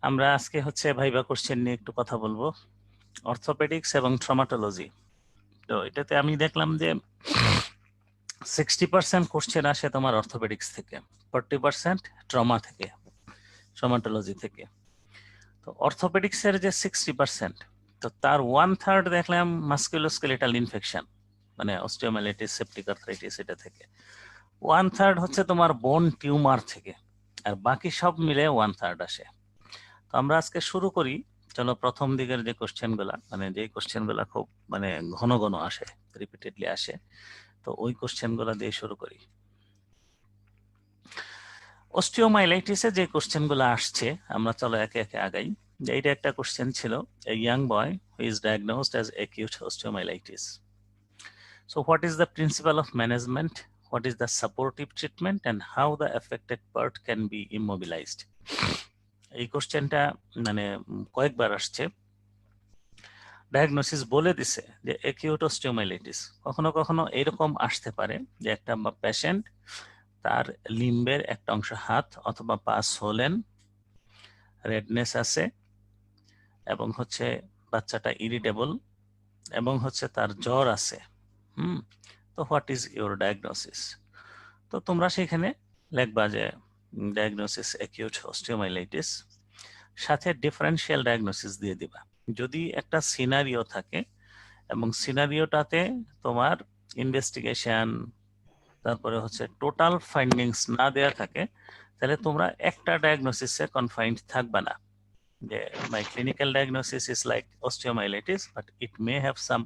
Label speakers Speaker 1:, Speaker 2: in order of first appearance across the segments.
Speaker 1: আমরা আজকে হচ্ছে ভাইবা কোশ্চেন নিয়ে একটু কথা বলবো, অর্থোপেডিক্স এবং ট্রমাটোলজি। তো এটাতে আমি দেখলাম যে 60% কোশ্চেন আসে তোমার অর্থোপেডিক্স থেকে, 40% ট্রমা থেকে, ট্রমাটোলজি থেকে। তো অর্থোপেডিক্স এর যে 60%, তো তার 1/3 দেখলাম মাস্কুলোস্কেলেটাল ইনফেকশন, মানে অস্টিওমাইলাইটিস, সেপ্টিক আর্থ্রাইটিস, এটা থেকে। 1/3 হচ্ছে তোমার বোন টিউমার থেকে, আর বাকি সব মিলে 1/3 আসে। তো আমরা আজকে শুরু করি। চলো, প্রথম দিকের যে কোশ্চেন গুলা, মানে যে কোশ্চেন গুলা খুব মানে ঘন ঘন আসে, রিপিটেডলি আসে, তো ওই কোশ্চেন গুলা দিয়ে শুরু করি। অস্টিওমাইলাইটিসে যে কোশ্চেন গুলা আসছে, আমরা চলো একে একে আগাই। এইটা একটা কোশ্চেন ছিল, a young boy who is diagnosed as acute osteomyelitis. So what is the principle of management, what is the supportive treatment, and how the affected part can be immobilised. এই কোশ্চেনটা মানে কয়েকবার আসছে। ডায়াগনোসিস বলে দিছে যে acute osteomyelitis. কখনো কখনো এরকম আসতে পারে যে একটা পেশেন্ট, তার লিম্বের একটা অংশ, হাত অথবা পা সোলেন, রেডনেস আছে, এবং হচ্ছে বাচ্চাটা ইরিটেবল, এবং হচ্ছে তার জ্বর আছে। তো হোয়াট ইজ ইউর ডায়াগনোসিস? তো তোমরা সেখানে লিখবা যে ডায়াগনোসিস অ্যাকিউট অস্টিওমাইলাইটিস, সাথে ডিফারেন্সিয়াল ডায়াগনোসিস দিয়ে দিবা। যদি একটা সিনারিও থাকে এবং সিনারিওটাতে তোমার ইনভেস্টিগেশন, তারপরে হচ্ছে টোটাল ফাইন্ডিংস না দেয়া থাকে, তাহলে তোমরা একটা ডায়াগনোসিসে কনফাইন্ড থাকবে না, যে my clinical diagnosis is like osteomyelitis but it may have some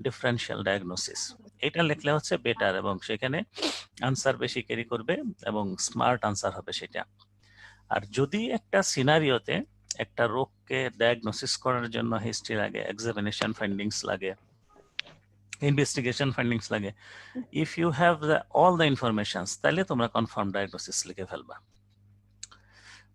Speaker 1: differential diagnosis. এটা লিখলে হচ্ছে বেটার, এবং সেখানে আনসার বেশি ক্যারি করবে এবং স্মার্ট আনসার হবে সেটা। আর যদি একটা সিনারিওতে একটা রোগকে ডায়াগনোসিস করার জন্য হিস্ট্রি লাগে, এক্সামিনেশন ফাইন্ডিংস লাগে, ইনভেস্টিগেশন ফাইন্ডিংস লাগে, if you have all the informations, তাহলে তোমরা কনফার্ম ডায়াগনোসিস লিখে ফেলবা।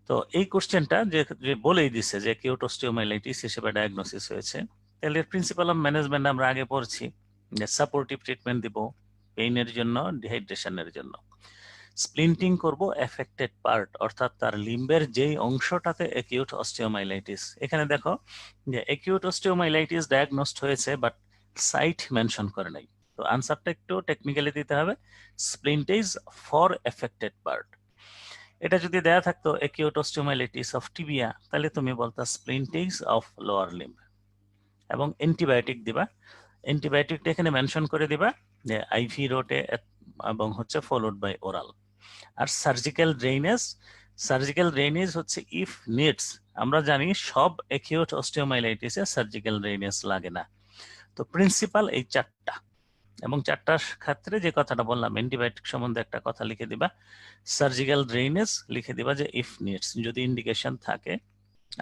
Speaker 1: তো এই কোশ্চেনটা যে বলেই দিছে যে অ্যাকিউট অস্টিওমাইলাইটিস হিসেবে ডায়াগনোসিস হয়েছে, তাহলে প্রিন্সিপাল অফ ম্যানেজমেন্ট আমরা আগে পড়ছি, যে সাপোর্টিভ ট্রিটমেন্ট দিব পেইনের জন্য, ডিহাইড্রেশনের জন্য। স্প্লিন্টিং করব এফেক্টেড পার্ট, অর্থাৎ তার লিম্বের যেই অংশটাতে অ্যাকিউট অস্টিওমাইলাইটিস। এখানে দেখো যে অ্যাকিউট অস্টিওমাইলাইটিস ডায়াগনোসড হয়েছে, বাট সাইট মেনশন করে নাই। তো আনসারটা একটু টেকনিক্যালি দিতে হবে, স্প্লিন্টেজ ফর এফেক্টেড পার্ট। এটা যদি দেয়া থাকতো অ্যাকিউট অস্টিওমাইলাইটিস অফ টিবিয়া, তাহলে তুমি বলতা স্প্লিন্টেজ অফ লোয়ার লিম্ব, এবং অ্যান্টিবায়োটিক দিবা। অ্যান্টিবায়োটিকটা এখানে মেনশন করে দিবা যে আইভি রোটে, এবং হচ্ছে ফলোড বাই ওরাল। আর সার্জিক্যাল ড্রেনেজ, সার্জিক্যাল ড্রেনেজ হচ্ছে ইফ নিডস। আমরা জানি সব অ্যাকিউট অস্টিওমাইলাইটিসে সার্জিক্যাল ড্রেনেজ লাগে না। তো প্রিন্সিপাল এই চারটা, এবং চারটার ক্ষেত্রে যে কথাটা বললাম, অ্যান্টিবায়োটিক সম্বন্ধে একটা কথা লিখে দিবা, সার্জিক্যাল ড্রেনেজ লিখে দিবা যে ইফ নিডস, যদি ইন্ডিকেশন থাকে।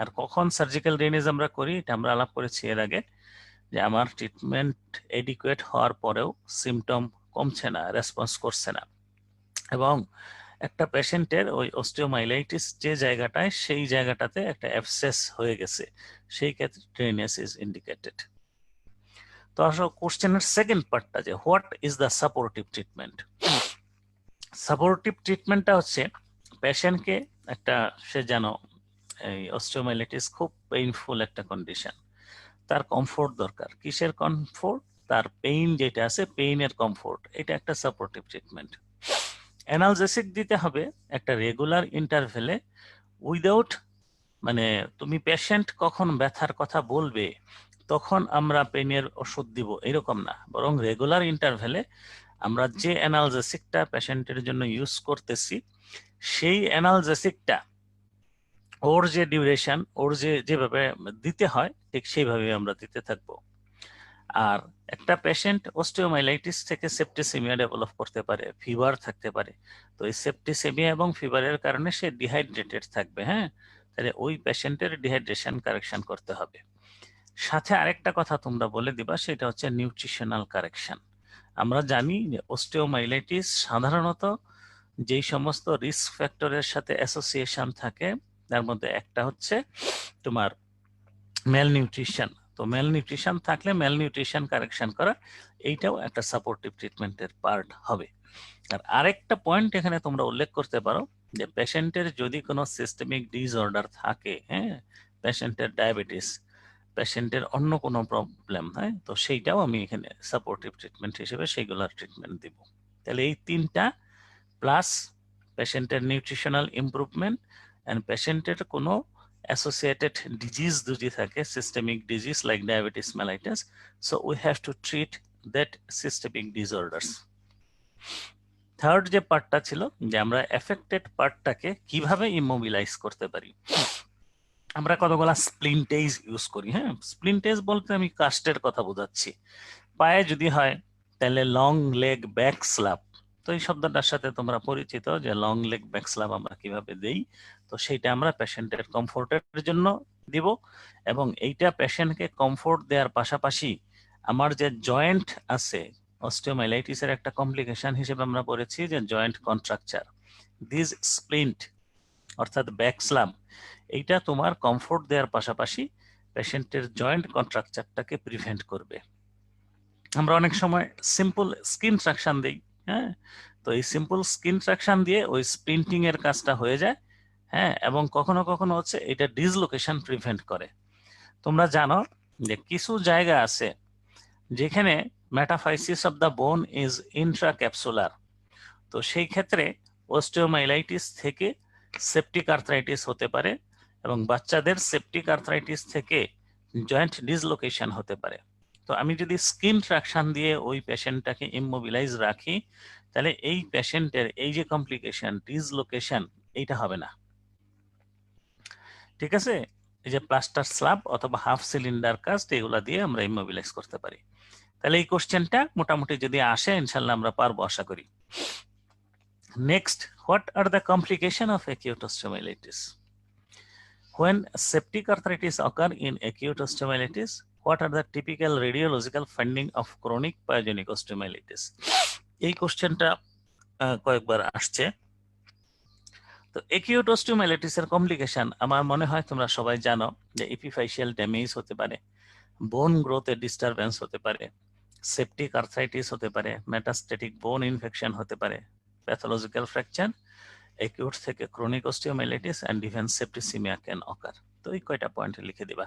Speaker 1: আর কখন সার্জিক্যাল ড্রেনেজ আমরা করি, এটা আমরা আলাপ করেছি এর আগে, যে আমার ট্রিটমেন্ট এডিকুয়েট হওয়ার পরেও সিমটম কমছে না, রেসপন্স করছে না, এবং একটা পেশেন্টের ওই অস্টিওমাইলাইটিস যে জায়গাটায়, সেই জায়গাটাতে একটা অ্যাবসেস হয়ে গেছে, সেই ক্ষেত্রে ড্রেনেজ ইজ ইন্ডিকেটেড। তো আসলে কোশ্চেনের সেকেন্ড পার্টটা, যে what is the supportive treatment. Supportive ট্রিটমেন্টটা হচ্ছে পেশেন্টকে একটা, সে যেন, এই অস্টিওমাইলাইটিস খুব পেইনফুল একটা কন্ডিশন, তার কমফোর্ট দরকার। কিসের কমফোর্ট? তার পেইন যেটা আছে, পেইনের কমফোর্ট, এটা একটা সাপোর্টিভ ট্রিটমেন্ট। অ্যানালজেসিক দিতে হবে একটা রেগুলার ইন্টারভেলে, উইদাউট, মানে তুমি পেশেন্ট কখন ব্যথার কথা বলবে তখন আমরা পেইনের ওষুধ দিব, এরকম না, বরং রেগুলার ইন্টারভেলে আমরা যে অ্যানালজেসিকটা পেশেন্টের জন্য ইউজ করতেছি, সেই অ্যানালজেসিকটা ওর যে ডিউরেশন, ওর যেভাবে দিতে হয়, ঠিক সেইভাবে আমরা দিতে থাকবো। আর একটা পেশেন্ট অস্টিওমাইলাইটিস থেকে সেপ্টিসেমিয়া ডেভেলপ করতে পারে, ফিভার থাকতে পারে। তো এই সেপ্টিসেমিয়া এবং ফিভারের কারণে সে ডিহাইড্রেটেড থাকবে। হ্যাঁ, তাহলে ওই পেশেন্টের ডিহাইড্রেশন কারেকশন করতে হবে। সাথে আরেকটা কথা তোমরা বলে দিবা, সেটা হচ্ছে নিউট্রিশনাল কারেকশন। আমরা জানি যে অস্টিওমাইলাইটিস সাধারণত যেই সমস্ত রিস্ক ফ্যাক্টরের সাথে অ্যাসোসিয়েশন থাকে, তার মধ্যে একটা হচ্ছে তোমার মেল নিউট্রিশন। তো মেল নিউট্রিশন থাকলে মেল নিউট্রিশন কারেকশন করা, এইটাও একটা সাপোর্টিভ ট্রিটমেন্টের পার্ট হবে। আর আরেকটা পয়েন্ট এখানে তোমরা উল্লেখ করতে পারো, যে পেশেন্টের যদি কোনো সিস্টেমিক ডিসঅর্ডার থাকে, হ্যাঁ, পেশেন্টের ডায়াবেটিস, পেশেন্টের অন্য কোনো প্রবলেম, হ্যাঁ, তো সেইটাও আমি এখানে সাপোর্টিভ ট্রিটমেন্ট হিসেবে সেইগুলোর ট্রিটমেন্ট দিব। তাহলে এই তিনটা প্লাস পেশেন্টের নিউট্রিশনাল ইমপ্রুভমেন্ট অ্যান্ড পেশেন্টের কোনো অ্যাসোসিয়েটেড ডিজিজ যদি থাকে, systemic disease like diabetes mellitus, so we have to treat that systemic disorders. Third যে পার্টটা ছিল যে আমরা এফেক্টেড পার্টটাকে কিভাবে ইমোবিলাইজ করতে পারি। আমরা কতগুলা স্প্লিন্টেজ ইউজ করি, হ্যাঁ, স্প্লিন্টেজ বলতে আমি কাস্টের কথা বোঝাচ্ছি। পায়ে যদি হয় তাহলে লং লেগ ব্যাক স্ল্যাপ, তো এই শব্দটার সাথে তোমরা পরিচিত যে লং লেগ ব্যাক স্ল্যাপ আমরা কিভাবে দেই, তো সেইটা আমরা পেশেন্টের কমফোর্টের জন্য দিব, এবং এইটা পেশেন্টকে কমফোর্ট দেওয়ার পাশাপাশি আমার যে জয়েন্ট আছে, অস্টিওমাইলাইটিসের একটা কমপ্লিকেশন হিসেবে আমরা পড়েছি যে জয়েন্ট কন্ট্রাকচার, দিস স্প্লিন্ট অর্থাৎ ব্যাক স্ল্যাপ, এইটা তোমার কমফোর্ট দেওয়ার পাশাপাশি পেশেন্টের জয়েন্ট কন্ট্রাকচারটাকে প্রিভেন্ট করবে। আমরা অনেক সময় সিম্পল স্কিন ট্রাকশন দিই, হ্যাঁ, তো এই সিম্পল স্কিন ট্রাকশন দিয়ে ওই স্প্লিন্টিং এর কাজটা হয়ে যায়, হ্যাঁ, এবং কখনো কখনো হচ্ছে এটা ডিসলোকেশন প্রিভেন্ট করে। তোমরা জানো যে কিছু জায়গা আছে যেখানে metaphysis of the bone is intracapsular, তো সেই ক্ষেত্রে অস্টিওমাইলাইটিস থেকে সেপ্টিক আর্থ্রাইটিস হতে পারে, এবং বাচ্চাদের সেপ্টিক আর্থ্রাইটিস থেকে জয়েন্ট ডিসলোকেশন হতে পারে। তো আমি যদি স্কিন ট্রাকশন দিয়ে ওই পেশেন্টটাকে ইমোবিলাইজ রাখি, তাহলে এই পেশেন্টের এই যে কমপ্লিকেশন ডিসলোকেশন এইটা হবে না। ঠিক আছে, এই যে প্লাস্টার স্ল্যাব অথবা হাফ সিলিন্ডার কাস্ট এগুলা দিয়ে আমরা ইমোবিলাইজ করতে পারি। তাহলে এই কোশ্চেনটা মোটামুটি যদি আসে ইনশাল্লাহ আমরা পারবো আশা করি। Next, what are the complications of acute osteomyelitis? When septic arthritis occur in acute osteomyelitis, what are the typical radiological finding of chronic pyogenic osteomyelitis? এই কোশ্চেনটা কয়েকবার আসছে। তো acute osteomyelitis এর কমপ্লিকেশন আমার মনে হয় তোমরা সবাই জানো যে এপিফাইশিয়াল ড্যামেজ হতে পারে, বোন গ্রোথে ডিস্টারবেন্স হতে পারে, সেপ্টিক আর্থ্রাইটিস হতে পারে, মেটাস্টেটিক বোন ইনফেকশন হতে পারে, প্যাথোলজিক্যাল ফ্র্যাকচার, অ্যাকিউট থেকে chronic osteomyelitis and even septicaemia can occur. তো এই কয়টা পয়েন্ট লিখে দিবা।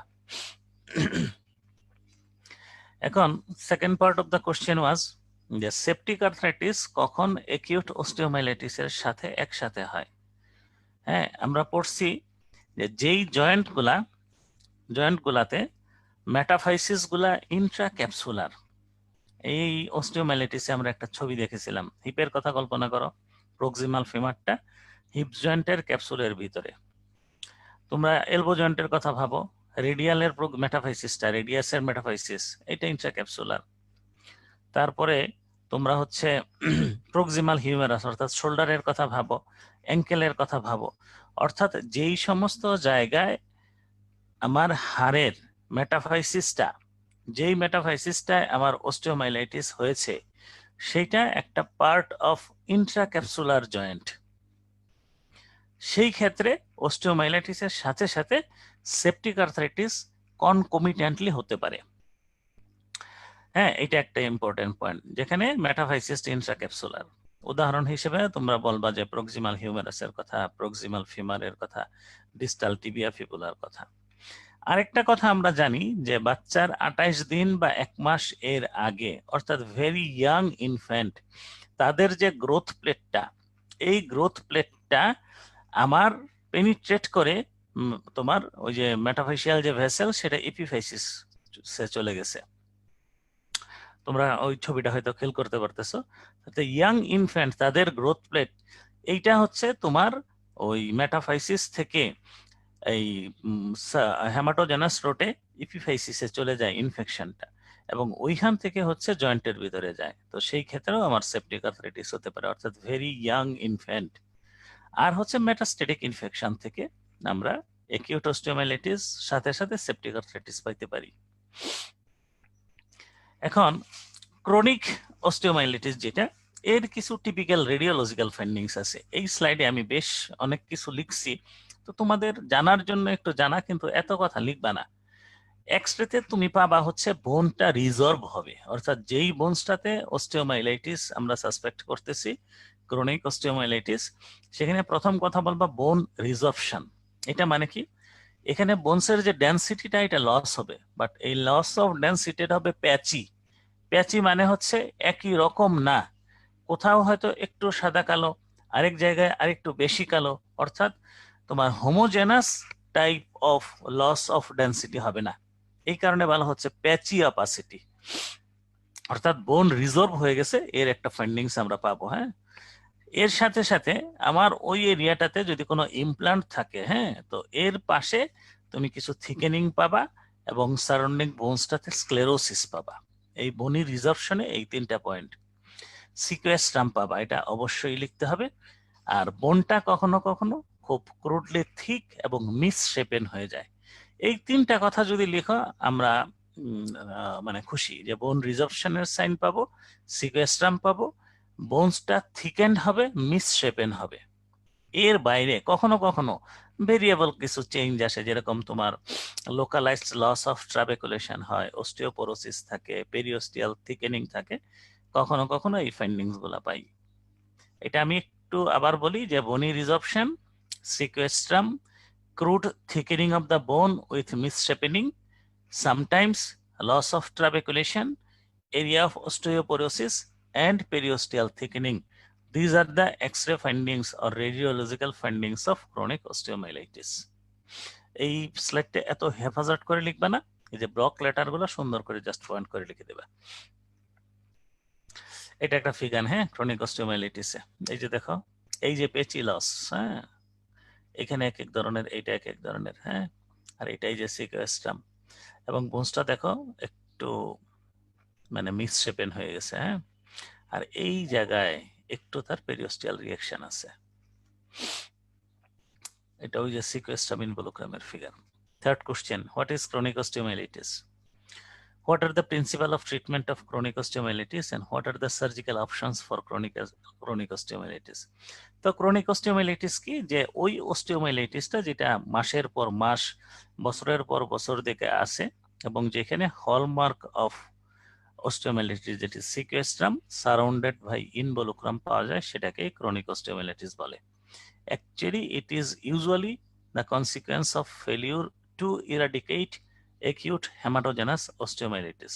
Speaker 1: এখন second part of the question was যে সেপ্টিক আর্থ্রাইটিস কখন অ্যাকিউট অস্টিওমাইলাইটিস এর সাথে একসাথে হয়। হ্যাঁ, আমরা পড়ছি যে যেই জয়েন্টগুলাতে মেটাফাইসিস গুলা ইন্ট্রাক্যাপসুলার, এই অস্টিওমাইলাইটিসে আমরা একটা ছবি দেখেছিলাম, হিপের কথা কল্পনা করো, প্রক্সিমাল ফিমারটা হিপ জয়েন্টের ক্যাপসুলের ভিতরে। তোমরা এলবো জয়েন্টের কথা ভাবো, রেডিয়ালের মেটাফাইসিসটা, রেডিয়াসের মেটাফাইসিস এটা ইন্ট্রাক্যাপসুলার। তারপরে তোমরা হচ্ছে প্রক্সিমাল হিউমেরাস অর্থাৎ শোল্ডারের কথা ভাবো, অ্যাঙ্কেলের কথা ভাবো, অর্থাৎ যেই সমস্ত জায়গায় আমার হাড়ের মেটাফাইসিসটা, যেই মেটাফাইসিসটায় আমার অস্টিওমাইলাইটিস হয়েছে সেটা একটা পার্ট অফ ইন্ট্রাক্যাপসুলার জয়েন্ট, সেই ক্ষেত্রে অস্টিওমাইলাইটিসের সাথে সাথে সেপ্টিক আর্থ্রাইটিস কনকমিট্যান্টলি হতে পারে। হ্যাঁ, এটা একটা ইম্পর্টেন্ট পয়েন্ট, যেখানে মেটাফাইসিস ইন্ট্রাক্যাপসুলার। উদাহরণ হিসেবে তোমরা বলবা যে প্রক্সিমাল হিউমেরাসের কথা, প্রক্সিমাল ফিমারের কথা, ডিস্টাল টিবিয়া ফিবুলার কথা। আরেকটা কথা আমরা জানি যে বাচ্চার 28 দিন বা 1 মাস এর আগে অর্থাৎ ভেরি ইয়াং ইনফ্যান্ট, তাদের যে গ্রোথ প্লেটটা, এই গ্রোথ প্লেটটা আমার পেনিট্রেট করে তোমার ওই যে মেটাফাইশিয়াল যে ভেসেল সেটা এপিফাইসিস চলে গেছে। তোমরা ওই ছবিটা হয়তো খেয়াল করতে পারতেছো। ইয়াং ইনফ্যান্ট তাদের গ্রোথ প্লেট এইটা হচ্ছে তোমার ওই মেটাফাইসিস থেকে এই হেমাটোজেনাস রোটে ইপিফাইসিসে চলে যায় ইনফেকশনটা, এবং ওইখান থেকে হচ্ছে জয়েন্টের ভিতরে যায়। তো সেই ক্ষেত্রেও আমার সেপ্টিক আর্থ্রাইটিস হতে পারে, অর্থাৎ ভেরি ইয়াং ইনফ্যান্ট। আর হচ্ছে মেটাস্টেটিক ইনফেকশন থেকে আমরা অ্যাকিউট অস্টিওমাইলাইটিস সাথে সাথে সেপ্টিক আর্থ্রাইটিস পাইতে পারি। এখন ক্রনিক অস্টিওমাইলাইটিস যেটা, এর কিছু টিপিক্যাল রেডিওলজিক্যাল ফাইন্ডিংস আছে। এই স্লাইডে আমি বেশ অনেক কিছু লিখছি, তো তোমাদের জানার জন্য একটু জানা, কিন্তু এত কথা লিখবা না। এক্সরেতে তুমি পাবা হচ্ছে বোনটা রিজর্ভ হবে, অর্থাৎ যেই বোনসটাতে অস্টিওমাইলাইটিস আমরা সাসপেক্ট করতেছি ক্রনিক অস্টিওমাইলাইটিস, সেখানে প্রথম কথা বলবা বোন রিজর্পশন। এটা মানে কি, এখানে বোনসের যে ডেন্সিটিটা এটা লস হবে, বাট এই লস অফ ডেন্সিটি হবে প্যাচি। প্যাচি মানে হচ্ছে একই রকম না, কোথাও হয়তো একটু সাদা কালো, আরেক জায়গায় আরেকটু বেশি কালো, অর্থাৎ তোমার homogenous type of loss of density হবে না। এই কারণে বলা হচ্ছে প্যাচি অপাসিটি, অর্থাৎ বোন রিজর্ভ হয়ে গেছে, এর একটা ফাইন্ডিংস আমরা পাবো। হ্যাঁ, এর সাথে সাথে আমার ওই এরিয়াটাতে যদি কোনো ইমপ্লান্ট থাকে, হ্যাঁ, তো এর পাশে তুমি কিছু থিকেনিং পাবা এবং সারাউন্ডিং বোনসটাতে স্ক্লেরোসিস পাবা। এই বনি রিজর্পশনে এই তিনটা পয়েন্ট। সিকোয়েস্ট্রাম পাবা, এটা অবশ্যই লিখতে হবে। আর বোনটা কখনো কখনো খুব ক্রুডলি থিক এবং মিস শেপেন হয়ে যায়। এই তিনটা কথা যদি লিখো আমরা মানে খুশি যে বোন রিজর্পশনের সাইন পাবো, সিকোয়েস্ট্রাম পাবো, বোনসটা থিকেন্ড হবে, মিস শেপেন হবে। এর বাইরে কখনো কখনো ভেরিয়েবল কিছু চেঞ্জ আসে, যেরকম তোমার লোকালাইজড লস অফ ট্রাবেকুলেশন হয়, অস্টিওপোরোসিস থাকে, পেরিওস্টিয়াল থিকেনিং থাকে, কখনো কখনো এই ফাইন্ডিংস গুলা পাই। এটা আমি একটু আবার বলি যে বনি রিজর্পশন, সিকোয়েস্ট্রাম, crude thickening of the bone with misshapening, sometimes loss of trabeculation, area of osteoporosis, and periosteal thickening. These are the X-ray findings or radiological findings of chronic osteomyelitis. এই স্লাইডটা এত হেফাজত করে লিখবা না, এই যে ব্লক লেটার গুলো সুন্দর করে জাস্ট পয়েন্ট করে লিখে দেবা। এটা একটা ফিগার, হ্যাঁ, ক্রনিক অস্টিওমাইলিটিসে। এই যে দেখো, এই যে পেচি লস, হ্যাঁ, এখানে এক এক ধরনের, এইটা এক এক ধরনের, হ্যাঁ, আর এটাই যে সিকোয়েস্ট্রাম, এবং বোনসটা দেখো একটু মানে মিস শেপেন হয়ে গেছে। হ্যাঁ, আর এই জায়গায় একটু তার পেরিওস্টিয়াল রিঅ্যাকশন আছে। এটা ওই যে সিকোয়েস্ট্রাম ইনভলুক্রামের figure. Third question, what is chronic osteomyelitis? What are the principle of treatment of chronic osteomyelitis and what are the surgical options for chronic osteomyelitis? তো ক্রনিক অস্টিওমাইলিটিস কি, যে ওই অস্টিওমাইলিটিসটা যেটা মাসের পর মাস, বছরের পর বছর দিকে আসে, এবং যেখানে হলমার্ক অফ অস্টিওমাইলিটিস যেটি সিকোয়েস্ট্রাম সারাউন্ডেড বাই ইনভলুক্রাম পাওয়া যায়, সেটাকে ক্রনিক অস্টিওমাইলিটিস বলে। Actually it is usually the consequence of failure to eradicate acute haematogenous osteomyelitis.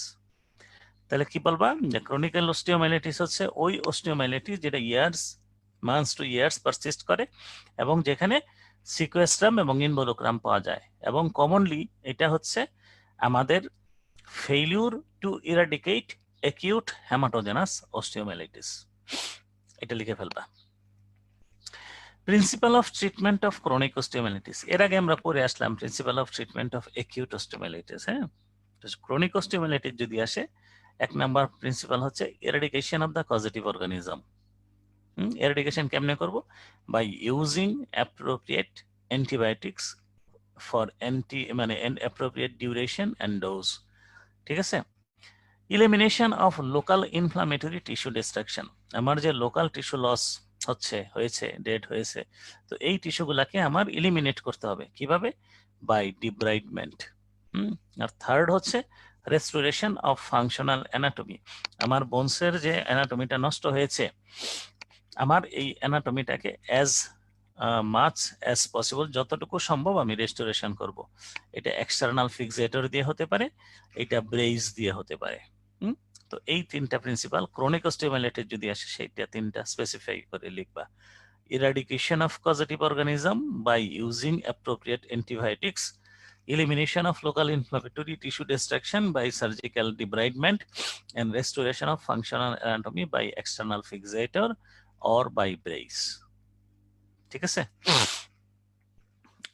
Speaker 1: তাহলে কি বলবা, যে ক্রনিক্যাল অস্টিওমাইলিটিস হচ্ছে ওই অস্টিওমাইলিটিস যেটা years, months to years persist করে, এবং যেখানে সিকোয়েস্ট্রাম এবং ইনভলুক্রাম পাওয়া যায়, এবং কমনলি এটা হচ্ছে আমাদের failure to eradicate acute haematogenous osteomyelitis. এটা লিখে ফেলবা। Principle of treatment of chronic osteomyelitis, এর আগে আমরা পড়ে আসলাম principle of treatment of acute osteomyelitis. হ্যাঁ, ক্রনিক অস্টিওমাইলিটিস যদি আসে, এক নাম্বার প্রিন্সিপাল হচ্ছে eradication of the causative organism. Eradication কেমনে করব? By using appropriate antibiotics for appropriate duration and dose. ঠিক আছে। Elimination of local inflammatory tissue destruction, আমার যে লোকাল টিস্যু লস হয়েছে, ডেড হয়েছে, তো এই টিস্যুগুলাকে আমার ইলিমিনেট করতে হবে কিভাবে? By debridement. আর থার্ড হচ্ছে রেস্টোরেশন অফ ফাংশনাল অ্যানাটমি, আমার বোনসের যে অ্যানাটমিটা নষ্ট হয়েছে, আমার এই অ্যানাটমিটাকে অ্যাজ মাচ অ্যাজ পসিবল, যতটুকু সম্ভব আমি রেস্টোরেশন করব। এটা এক্সটার্নাল ফিক্সেটর দিয়ে হতে পারে, এটা ব্রেইজ দিয়ে হতে পারে। তো এই তিনটা প্রিন্সিপাল ক্রনিক অস্টিওমাইলিটিস যদি আসে, সেইটা তিনটা স্পেসিফাই করে লিখবা। Eradication of causative organism by using appropriate antibiotics, elimination of local inflammatory tissue destruction by surgical debridement, and restoration of functional anatomy by external fixator or by brace. ঠিক আছে।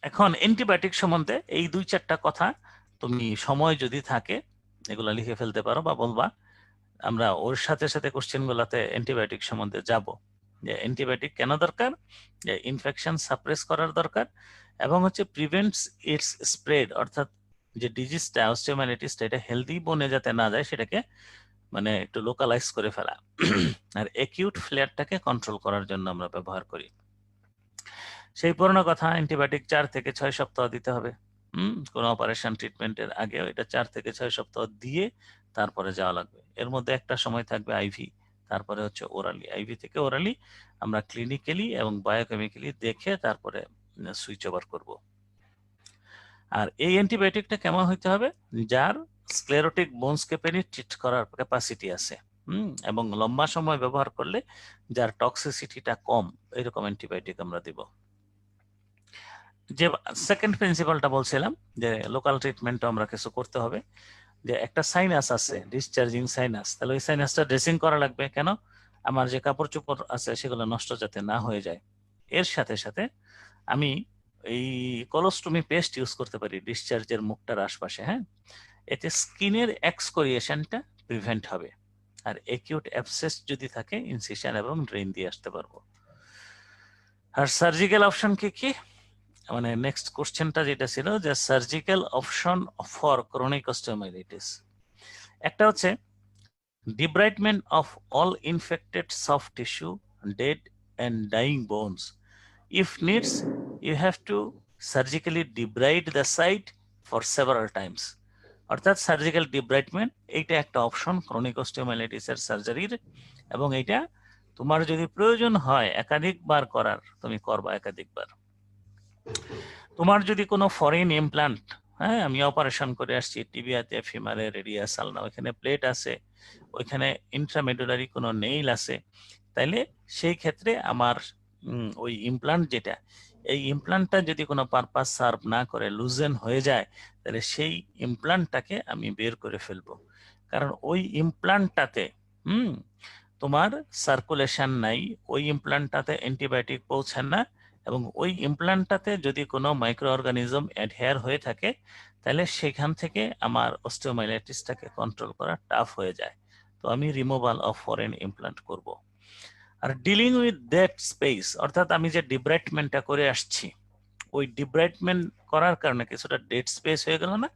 Speaker 1: এখন antibiotic সম্বন্ধে এই দুই চারটা কথা তুমি সময় যদি থাকে এগুলা লিখে ফেলতে পারো বা বলবা, আমরা ওর সাথে সাথে কোশ্চেন গুলাতে অ্যান্টিবায়োটিক সম্বন্ধে যাব, যে অ্যান্টিবায়োটিক কেন দরকার, যে ইনফেকশন সাপ্রেস করার দরকার, এবং হচ্ছে প্রিভেন্টস ইটস স্প্রেড, অর্থাৎ যে ডিজিজটা অস্টিওমাইলিটিসটা এটা হেলদি বোনে যাতে না যায়, সেটাকে মানে একটু লোকালাইজ করে ফেলা, আর অ্যাকিউট ফ্লেয়ারটাকে কন্ট্রোল করার জন্য আমরা ব্যবহার করি। সেই পুরনো কথা, অ্যান্টিবায়োটিক 4 থেকে 6 সপ্তাহ দিতে হবে। কোন অপারেশন ট্রিটমেন্টের আগে এটা 4 থেকে 6 সপ্তাহ দিয়ে তারপরে যাওয়া লাগবে। এর মধ্যে একটা সময় থাকবে আইভি, তারপরে হচ্ছে ওরালি, আইভি থেকে ওরালি আমরা ক্লিনিক্যালি এবং বায়োকেমিক্যালি দেখে তারপরে সুইচ ওভার করব। আর এই অ্যান্টিবায়োটিকটা কেমন হইতে হবে, যার স্ক্লেরোটিক বোনসকে পেনিট্রেট করার ক্যাপাসিটি আছে, এবং লম্বা সময় ব্যবহার করলে যার টক্সিসিটিটা কম, এরকম অ্যান্টিবায়োটিক আমরা দিব। যে সেকেন্ড প্রিন্সিপালটা বলছিলাম যে লোকাল ট্রিটমেন্টও আমরা কিছু করতে হবে। যে একটা সাইনাস আছে, ডিসচার্জিং সাইনাস, তাহলে ওই সাইনাসটা ড্রেসিং করা লাগবে। কেন? আমার যে কাপড় চোপড় আছে সেগুলো নষ্ট যাতে না হয়ে যায়। এর সাথে সাথে আমি এই কলোস্টমি পেস্ট ইউজ করতে পারি ডিসচার্জের মুখটার আশপাশে। হ্যাঁ, এতে স্কিনের এক্সকোরিয়েশনটা প্রিভেন্ট হবে। আর একিউট অ্যাবসেস যদি থাকে, ইনসিশন এবং ড্রেন দিয়ে আসতে পারবো। আর সার্জিক্যাল অপশন কি কি, মানে নেক্সট কোশ্চেনটা যেটা ছিল যে surgical option for chronic osteomyelitis, একটা হচ্ছে debridement of all infected soft tissue, dead and dying bones. If needs, you have to surgically debride the site for several times. অর্থাৎ সার্জিক্যাল ডিব্রাইটমেন্ট এইটা একটা অপশন ক্রনিক অস্টিওমাইলিটিসের সার্জারির, এবং এটা তোমার যদি প্রয়োজন হয় একাধিকবার করার, তুমি করবা একাধিকবার। তোমার যদি কোনো ফরেন ইমপ্লান্ট, হ্যাঁ আমি অপারেশন করে আসছি টিবিয়াতে, ফিমারে, রেডিয়াস আলনা, ওইখানে প্লেট আছে, ওইখানে ইন্ট্রামেডুলারি কোনো নেইল আছে, তাইলে সেই ক্ষেত্রে আমার ওই ইমপ্লান্ট যেটা, এই ইমপ্লান্টটা যদি কোনো পারপাস সার্ভ না করে, লুজেন হয়ে যায়, তাহলে সেই ইমপ্লান্টটাকে আমি বের করে ফেলবো। কারণ ওই ইমপ্লান্টটাতে তোমার সার্কুলেশন নাই, ওই ইমপ্লান্টটাতে অ্যান্টিবায়োটিক পৌঁছায় না, এবং ওই ইমপ্লান্টটাতে যদি কোনো মাইক্রো অর্গানিজম অ্যাডহেয়ার হয়ে থাকে, তাহলে সেখান থেকে আমার অস্টিওমাইলাইটিসটাকে কন্ট্রোল করা টাফ হয়ে যায়। তো আমি রিমুভাল অফ ফরেন ইমপ্লান্ট করব। আর ডিলিং উইথ দ্যাট স্পেস, অর্থাৎ আমি যে ডিব্রাইটমেন্টটা করে আসছি, ওই ডিব্রাইটমেন্ট করার কারণে কিছুটা ডেড স্পেস হয়ে গেল না,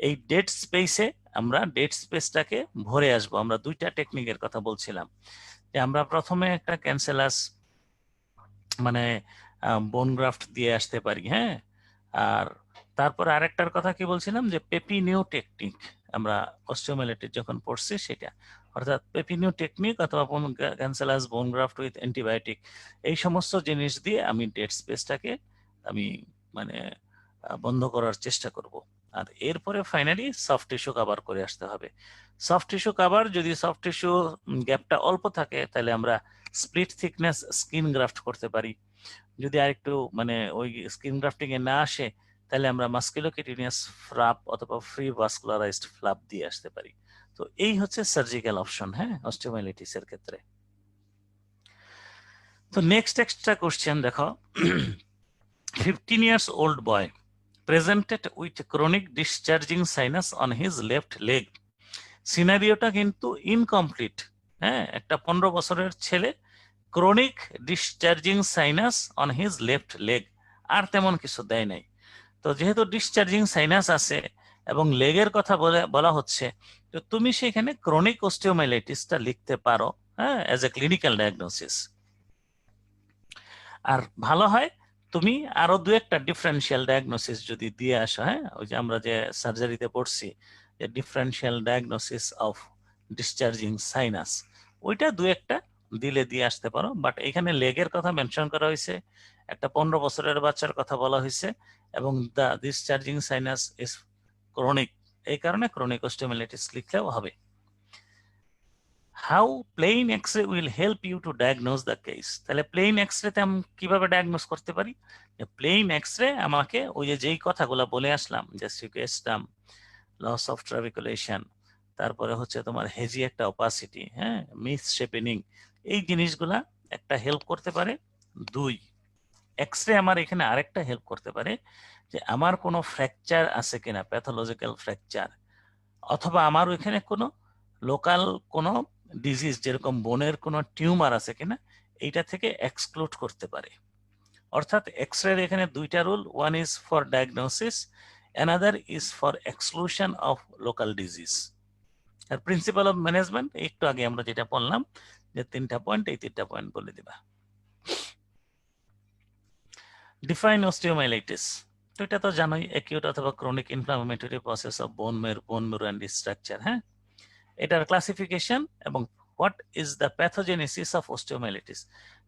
Speaker 1: এই ডেড স্পেসে আমরা ডেড স্পেসটাকে ভরে আসবো। আমরা দুইটা টেকনিকের কথা বলছিলাম, যে আমরা প্রথমে একটা ক্যান্সেলাস মানে বোন গ্রাফট দিয়ে আসতে পারি। হ্যাঁ, আর তারপরে আরেকটার কথা কি বলছিলাম, যে পেপিনিউ টেকনিক, আমরা অস্টিওমাইলাইটিস যখন পড়ছি সেটা, অর্থাৎ পেপিনিউ টেকনিক অথবা ক্যান্সেলাস বোন গ্রাফট উইথ অ্যান্টিবায়োটিক, এই সমস্ত জিনিস দিয়ে আমি ডেড স্পেসটাকে আমি মানে বন্ধ করার চেষ্টা করব। আর এরপরে ফাইনালি সফট টিস্যু কভার করে আসতে হবে। সফট টিস্যু কভার, যদি সফট টিস্যু গ্যাপটা অল্প থাকে, তাহলে আমরা স্প্লিট থিকনেস স্কিন গ্রাফট করতে পারি। যদি আরেকটু মানে ওই স্কিন গ্রাফটিং এ না আসে, তাহলে আমরা মাস্কুলোকিউটেনিয়াস ফ্লাপ অথবা ফ্রি ভাস্কুলারাইজড ফ্লাপ দিয়ে আসতে পারি। তো এই হচ্ছে সার্জিক্যাল অপশন, হ্যাঁ, অস্টিওমাইলাইটিস এর ক্ষেত্রে। তো নেক্সট এক্সট্রা কোশ্চেন দেখো, 15 years old boy presented with chronic discharging sinus on his left leg. সিনারিওটা কিন্তু ইনকমপ্লিট। হ্যাঁ, একটা 15 বছরের ছেলে, chronic discharging sinus on his left leg, আর তেমন কিছু দেয় নাই। তো যেহেতু ডিসচার্জিং সাইনাস আছে এবং লেগের কথা বলা হচ্ছে, তো তুমি সেখানে ক্রনিক অস্টিওমাইলাইটিসটা লিখতে পারো, হ্যাঁ, অ্যাজ এ ক্লিনিক্যাল ডায়াগনোসিস। আর ভালো হয় তুমি আরো দু একটা ডিফারেন্সিয়াল ডায়াগনোসিস যদি দিয়ে আসো। হ্যাঁ, ওই যে আমরা যে সার্জারিতে পড়ছি যে differential diagnosis of discharging sinus, ওইটা দু একটা দিয়ে আসতে পারো। বাট এখানে লেগের কথা মেনশন করা হয়েছে, একটা 15 বছরের বাচ্চার কথা বলা হয়েছে, এবং the discharging sinus is chronic, এই কারণে ক্রনিক অস্টিওমাইলাইটিস লিখলেও হবে। How plain X-ray will help you to diagnose the case. তাহলে প্লেইন এক্সরেতে আমি কিভাবে ডায়াগনোজ করতে পারি? প্লেইন এক্সরে আমাকে ওই যে যেই কথাগুলো বলে আসলাম, যে সিকুয়েস্টাম, লস অফ ট্রাবিকুলেশন, তারপরে হচ্ছে তোমার হেজি একটা অপাসিটি, হ্যাঁ, মিস শেপেনিং, এই জিনিসগুলা একটা হেল্প করতে পারে। দুই, এক্সরে আমার এখানে আরেকটা হেল্প করতে পারে, যে আমার কোনো ফ্র্যাকচার আছে কিনা, প্যাথোলজিক্যাল ফ্র্যাকচার, অথবা আমার ওইখানে কোনো লোকাল কোনো ডিজিজ, যেরকম বোনের কোনো টিউমার আছে কিনা, এইটা থেকে এক্সক্লুড করতে পারে। অর্থাৎ এক্সরে এখানে দুইটা role, one is for diagnosis, another is for exclusion of local disease. আর প্রিন্সিপাল অফ ম্যানেজমেন্ট একটু আগে আমরা যেটা বললাম, যে 3টা পয়েন্ট, এই 3টা পয়েন্ট বলে দিবা। ডিফাইন অস্টিওমাইলাইটিস, তো এটা তো জানোই, অ্যাকিউট অথবা ক্রনিক ইনফ্লামেটরি প্রসেস অফ বোন মেরু অ্যান্ড স্ট্রাকচার। হ্যাঁ, এটার ক্লাসিফিকেশন এবং what is the pathogenesis of osteomyelitis.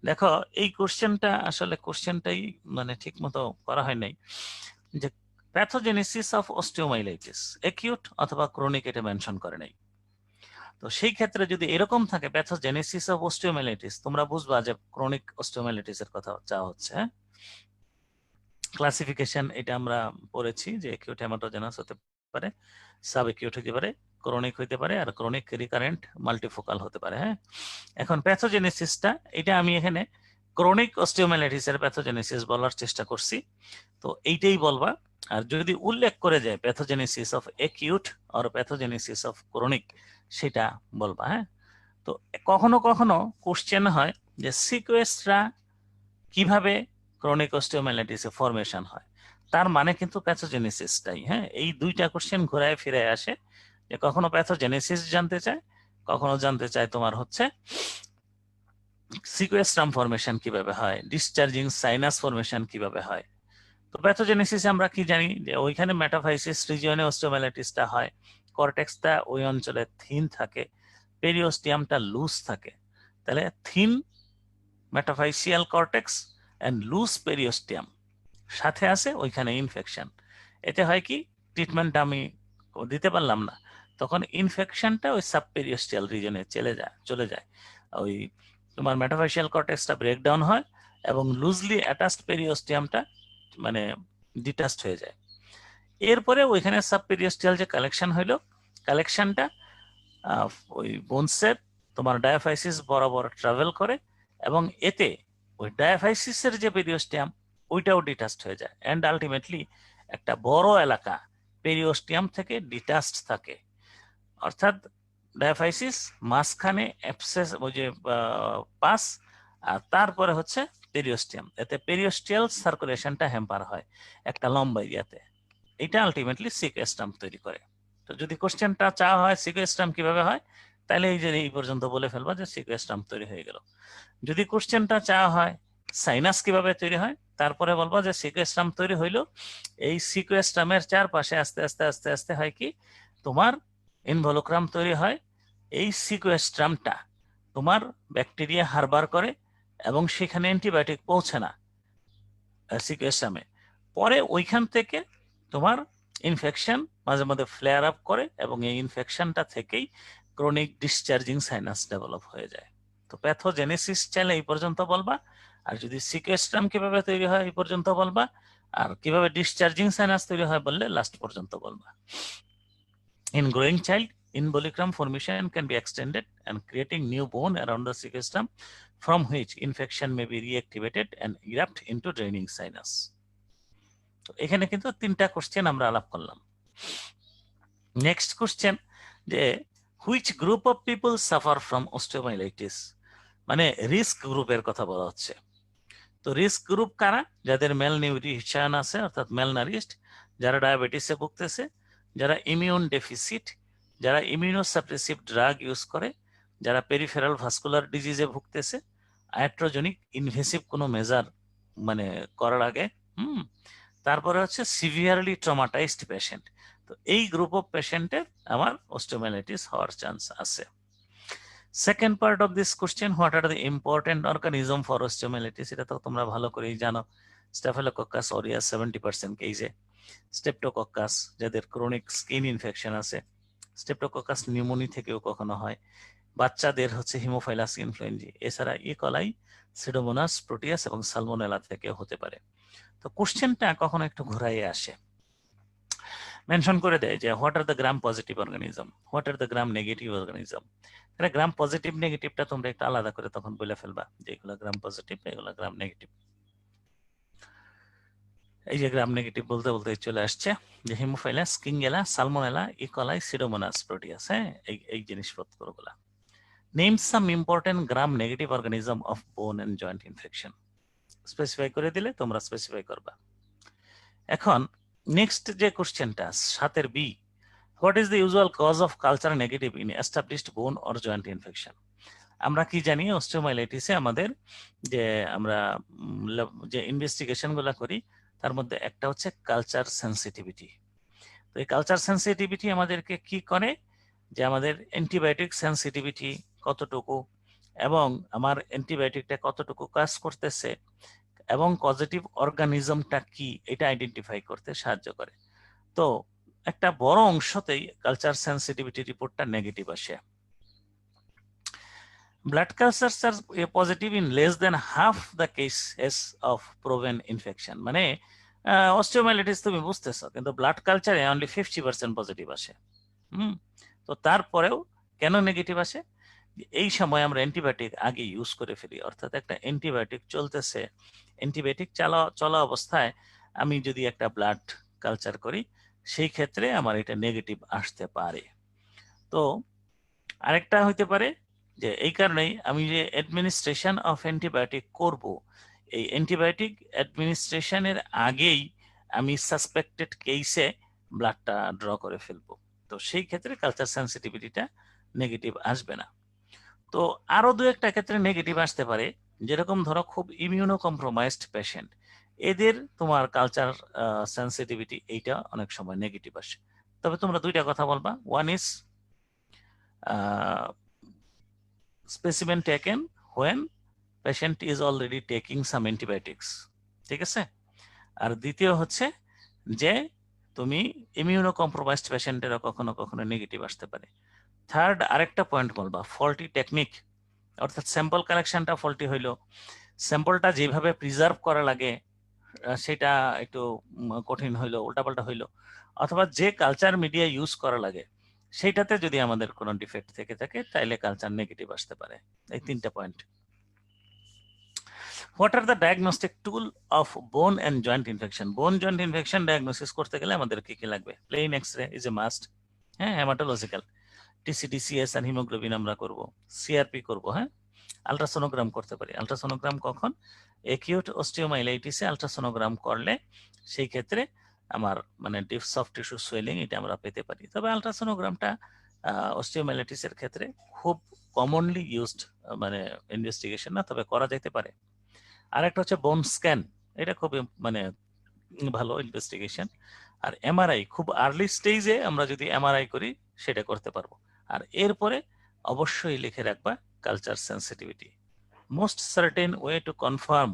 Speaker 1: দেখো এই কোশ্চেনটা আসলে কোশ্চেনটাই মানে ঠিক মতো করা হয় নাই, যে প্যাথোজেনেসিস অফ অস্টিওমাইলাইটিস অ্যাকিউট অথবা ক্রনিক এটা মেনশন করে নাই। তো সেই ক্ষেত্রে যদি এরকম থাকে প্যাথোজেনেসিস অফ অস্টিওমাইলাইটিস, তোমরা বুঝবা যে ক্রনিক অস্টিওমাইলাইটিস এর কথা চাওয়া হচ্ছে। ক্লাসিফিকেশন এটা আমরা পড়েছি যে অ্যাকিউট হেমাটোজেনাস হতে পারে, সাব অ্যাকিউট হতে পারে, ক্রনিক হতে পারে, আর ক্রনিক রিকারেন্ট মাল্টিফোকাল হতে পারে। হ্যাঁ, এখন প্যাথোজেনেসিসটা এটা আমি এখানে ক্রনিক অস্টিওমাইলাইটিস এর প্যাথোজেনেসিস বলার চেষ্টা করছি, তো এইটাই বলবা। আর যদি উল্লেখ করে যায় pathogenesis of acute or pathogenesis of chronic, সেটা বলবা। হ্যাঁ, তো কখনো কখনো কোশ্চেন হয় যে সিকোয়েস্টরা কিভাবে ক্রনিক অস্টিওমাইলাইটিসে ফরমেশন হয়, তার মানে কিন্তু প্যাথোজেনেসিসটাই। হ্যাঁ, এই দুইটা কোশ্চেন ঘুরায় ফিরে আসে, যে কখনো প্যাথোজেনেসিস জানতে চায়, কখনো জানতে চায় তোমার হচ্ছে সিকোয়েস্ট্রাম ফরমেশন কিভাবে হয়, ডিসচার্জিং সাইনাস ফরমেশন কিভাবে হয়। তো প্যাথোজেনেসিস আমরা কি জানি যে ওইখানে মেটাফাইসিস রিজিয়নে অস্টিওমাইলাইটিসটা হয়, কর্টেক্সটা ওই অঞ্চলে থিন থাকে, পেরিওস্টিয়ামটা লুজ থাকে। তাহলে thin metaphyseal cortex and loose periosteum, সাথে আছে ওইখানে ইনফেকশন। এতে হয় কি, ট্রিটমেন্ট আমি দিতে পারলাম না, তখন ইনফেকশনটা ওই সাবপেরিওস্টিয়াল রিজনে চলে যায়। ওই তোমার মেটাফাইসিয়াল কর্টেক্সটা ব্রেকডাউন হয় এবং লুজলি অ্যাটাচড পেরিওস্টিয়ামটা মানে ডিটাচড হয়ে যায়। এরপরে ওইখানে সাবপেরিওস্টিয়াল যে কালেকশন হইলো, কালেকশনটা ওই বোনসের তোমার ডায়াফাইসিস বরাবর ট্রাভেল করে এবং এতে ওই ডায়াফাইসিসের যে পেরিওস্টিয়াম ওইটাও ডিটাচড হয়ে যায়, এন্ড আলটিমেটলি একটা বড় এলাকা পেরিওস্টিয়াম থেকে ডিটাচড থাকে। অর্থাৎ ডায়াফাইসিস মাঝখানে অ্যাবসেস ওই যে পাস, আর তারপরে হচ্ছে পেরিওস্টিয়াম, এতে পেরিওস্টিয়াল সার্কুলেশনটা হ্যাম্পার হয় একটা লম্বা এরিয়াতে। এটা আলটিমেটলি সিকোস্টাম তৈরি করে। তো যদি কোশ্চেনটা চাওয়া হয় সিকোস্টাম কিভাবে হয়, তাহলে এই যে এই পর্যন্ত বলে ফেলবা যে সিকোস্টাম তৈরি হয়ে গেল। যদি কোশ্চেনটা চাওয়া হয় সাইনাস কিভাবে তৈরি হয়, তারপরে বলবো যে সিকোস্টাম তৈরি হইলো, এই সিকোস্টামের চারপাশে আস্তে আস্তে আস্তে আস্তে হয় কি, তোমার ইনভলুক্রাম তৈরি হয়। এই সিকোস্টামটা তোমার ব্যাকটেরিয়া হারবার করে এবং সেখানে অ্যান্টিবায়োটিক পৌঁছে না সিকোস্টামে, পরে ওইখান থেকে তোমার ইনফেকশন মাঝে মাঝে ফ্লেয়ার আপ করে এবং এই ইনফেকশনটা থেকেই ক্রনিক ডিসচার্জিং সাইনাস ডেভেলপ হয়ে যায়। তো প্যাথোজেনেসিস চাইলে এই পর্যন্ত বলবা, আর যদি সিকোস্টাম কিভাবে তৈরি হয় এই পর্যন্ত বলবা, আর কিভাবে ডিসচার্জিং সাইনাস তৈরি হয় বললে লাস্ট পর্যন্ত বলবা। In growing child, involucrum formation can be extended and creating new bone around the cecostum from which infection may be reactivated and erupt into draining sinus. তো এখানে কিন্তু তিনটা কোশ্চেন আমরা আলাপ করলাম। নেক্সট কোশ্চেন যে which group of people suffer from osteomyelitis, মানে risk গ্রুপের কথা বলা হচ্ছে। তো রিস্ক গ্রুপ কারা, যাদের মেল নিউট্রিশন আছে অর্থাৎ মেল নারিশড, যারা ডায়াবেটিসে ভুগতেছে, যারা ইমিউন ডেফিসিট, যারা ইমিউনোসাপ্রেসিভ ড্রাগ ইউজ করে, যারা পেরিফেরাল ভাস্কুলার ডিজিজে ভুগতেছে, আয়াট্রোজেনিক ইনভেসিভ কোনো মেজার মানে করার আগে, তারপরে হচ্ছে সিভিয়ারলি ট্রমাটাইজড পেশেন্ট। তো এই গ্রুপ অফ পেশেন্টের আমার অস্টিওমাইলাইটিস হওয়ার চান্স আছে। Second part of this question, what are the important organism for osteomyelitis, এটা তো তোমরা ভালো করেই জানো। স্টাফিলোকক্কাস অরিয়াস 70% কেসে, স্টেপটোকক্কাস যাদের ক্রনিক স্কিন ইনফেকশন আছে, স্টেপটোকক্কাস নিউমোনি থেকেও কখনো হয়, বাচ্চাদের হচ্ছে হিমোফাইলাস ইনফ্লুয়েঞ্জি, এছাড়া ইকোলাই, সিডোমোনাস, প্রোটিয়াস এবং সালমোনেলা থেকেও হতে পারে। তো কোশ্চেনটা কখনো একটু ঘুরাইয়ে আসে, মেনশন করে দেয় যে what are the gram positive organism, what are the gram negative organism. তাহলে গ্রাম পজিটিভ নেগেটিভটা তোমরা একটু আলাদা করে তখন বলে ফেলবা যে এগুলো গ্রাম পজিটিভ, এগুলো গ্রাম নেগেটিভ। এই যে গ্রাম নেগেটিভ বলতে বলতে চলে আসছে যে Haemophilus, Kingella, Salmonella, E coli, Pseudomonas, Proteus. হ্যাঁ, এই জিনিসপত্রগুলা। Name some important gram negative organism of bone and joint infection, specify করে দিলে তোমরা স্পেসিফাই করবা। এখন নেক্সট যে কোশ্চেনটা 7 B, what is the usual cause of culture negative in established bone or joint infection. আমরা কি জানি অস্টিওমাইলাইটিসে আমাদের যে আমরা যে ইনভেস্টিগেশন গুলা করি তার মধ্যে একটা হচ্ছে কালচার সেন্সিটিভিটি। তো এই কালচার সেন্সিটিভিটি আমাদেরকে কি করে, যে আমাদের অ্যান্টিবায়োটিক সেন্সিটিভিটি কতটুকু এবং আমার অ্যান্টিবায়োটিকটা কতটুকু কাজ করতেছে এবং পজিটিভ অর্গানিজমটা কি এটা আইডেন্টিফাই করতে সাহায্য করে। তো একটা বড় অংশতেই কালচার সেন্সিটিভিটি রিপোর্টটা নেগেটিভ আসে। Blood cultures are positive in less than half the cases of proven infection. মানে অস্টিওমাইলিটিস তুমি বুঝতেছো, কিন্তু ব্লাড কালচারে অনলি 50% পজিটিভ আসে। তো তারপরেও কেন নেগেটিভ আসে? এই সময় আমরা অ্যান্টিবায়োটিক আগে ইউজ করে ফেলি, অর্থাৎ একটা অ্যান্টিবায়োটিক চলতেছে, অ্যান্টিবায়োটিক চলা অবস্থায় আমি যদি একটা ব্লাড কালচার করি সেই ক্ষেত্রে আমার এটা নেগেটিভ আসতে পারে। তো আরেকটা হইতে পারে যে এই কারণেই আমি যে অ্যাডমিনিস্ট্রেশন অফ অ্যান্টিবায়োটিক করব, এই অ্যান্টিবায়োটিক অ্যাডমিনিস্ট্রেশনের আগেই আমি সাসপেক্টেড কেসে ব্লাডটা ড্র করে ফেলবো। তো সেই ক্ষেত্রে কালচার সেন্সিটিভিটিটা নেগেটিভ আসবে না। তো আরো দু একটা ক্ষেত্রে নেগেটিভ আসতে পারে, যেরকম ধরো খুব ইমিউনো কম্প্রোমাইজড পেশেন্ট, এদের তোমার কালচার সেন্সিটিভিটি এইটা অনেক সময় নেগেটিভ আসে। তবে তোমরা দুইটা কথা বলবা, one is specimen taken when patient is already taking some antibiotics, ঠিক আছে। আর দ্বিতীয় হচ্ছে যে তুমি ইমিউনো কম্প্রোমাইজড পেশেন্টেরও কখনো কখনো নেগেটিভ আসতে পারে। থার্ড আরেকটা পয়েন্ট বলবা, ফল্টি টেকনিক, অর্থাৎ স্যাম্পল কালেকশনটা ফল্টি হইলো, স্যাম্পলটা যেভাবে প্রিজার্ভ করা লাগে সেটা একটু কঠিন হইলো, উল্টাপাল্টা হইলো, অথবা যে কালচার মিডিয়া ইউজ করা লাগে সেইটাতে যদি আমাদের কোনো ডিফেক্ট থেকে থাকে তাইলে কালচার নেগেটিভ আসতে পারে। এই তিনটা point. What are the diagnostic tool of bone and joint infection? Bone joint infection diagnosis করতে গেলে আমাদের কি কি লাগবে? Plain x ray is a must, হ্যাঁ, হেমাটোলজিক্যাল, টিসিডি, সিএস আর হিমোগ্লোবিন আমরা করব, সিআরপি করব, হ্যাঁ, আলট্রাসোনোগ্রাম করতে পারি। আলট্রাসোনোগ্রাম কখন? একিউট অস্টিওমাইলাইটিসে আলট্রাসোনোগ্রাম করলে সেই ক্ষেত্রে আমার মানে ডিপ সফট টিস্যু সোয়েলিং এটা আমরা পেতে পারি। তবে আলট্রাসোনোগ্রামটা অস্টিওমাইলাইটিসের ক্ষেত্রে খুব কমনলি ইউজড মানে ইনভেস্টিগেশন না, তবে করা যেতে পারে। আরেকটা হচ্ছে বোন স্ক্যান, এটা খুবই মানে ভালো ইনভেস্টিগেশন। আর এমআরআই খুব আর্লি স্টেজে আমরা যদি এমআরআই করি সেটা করতে পারবো। আর এরপরে অবশ্যই লিখে রাখবা culture sensitivity. Most certain way to confirm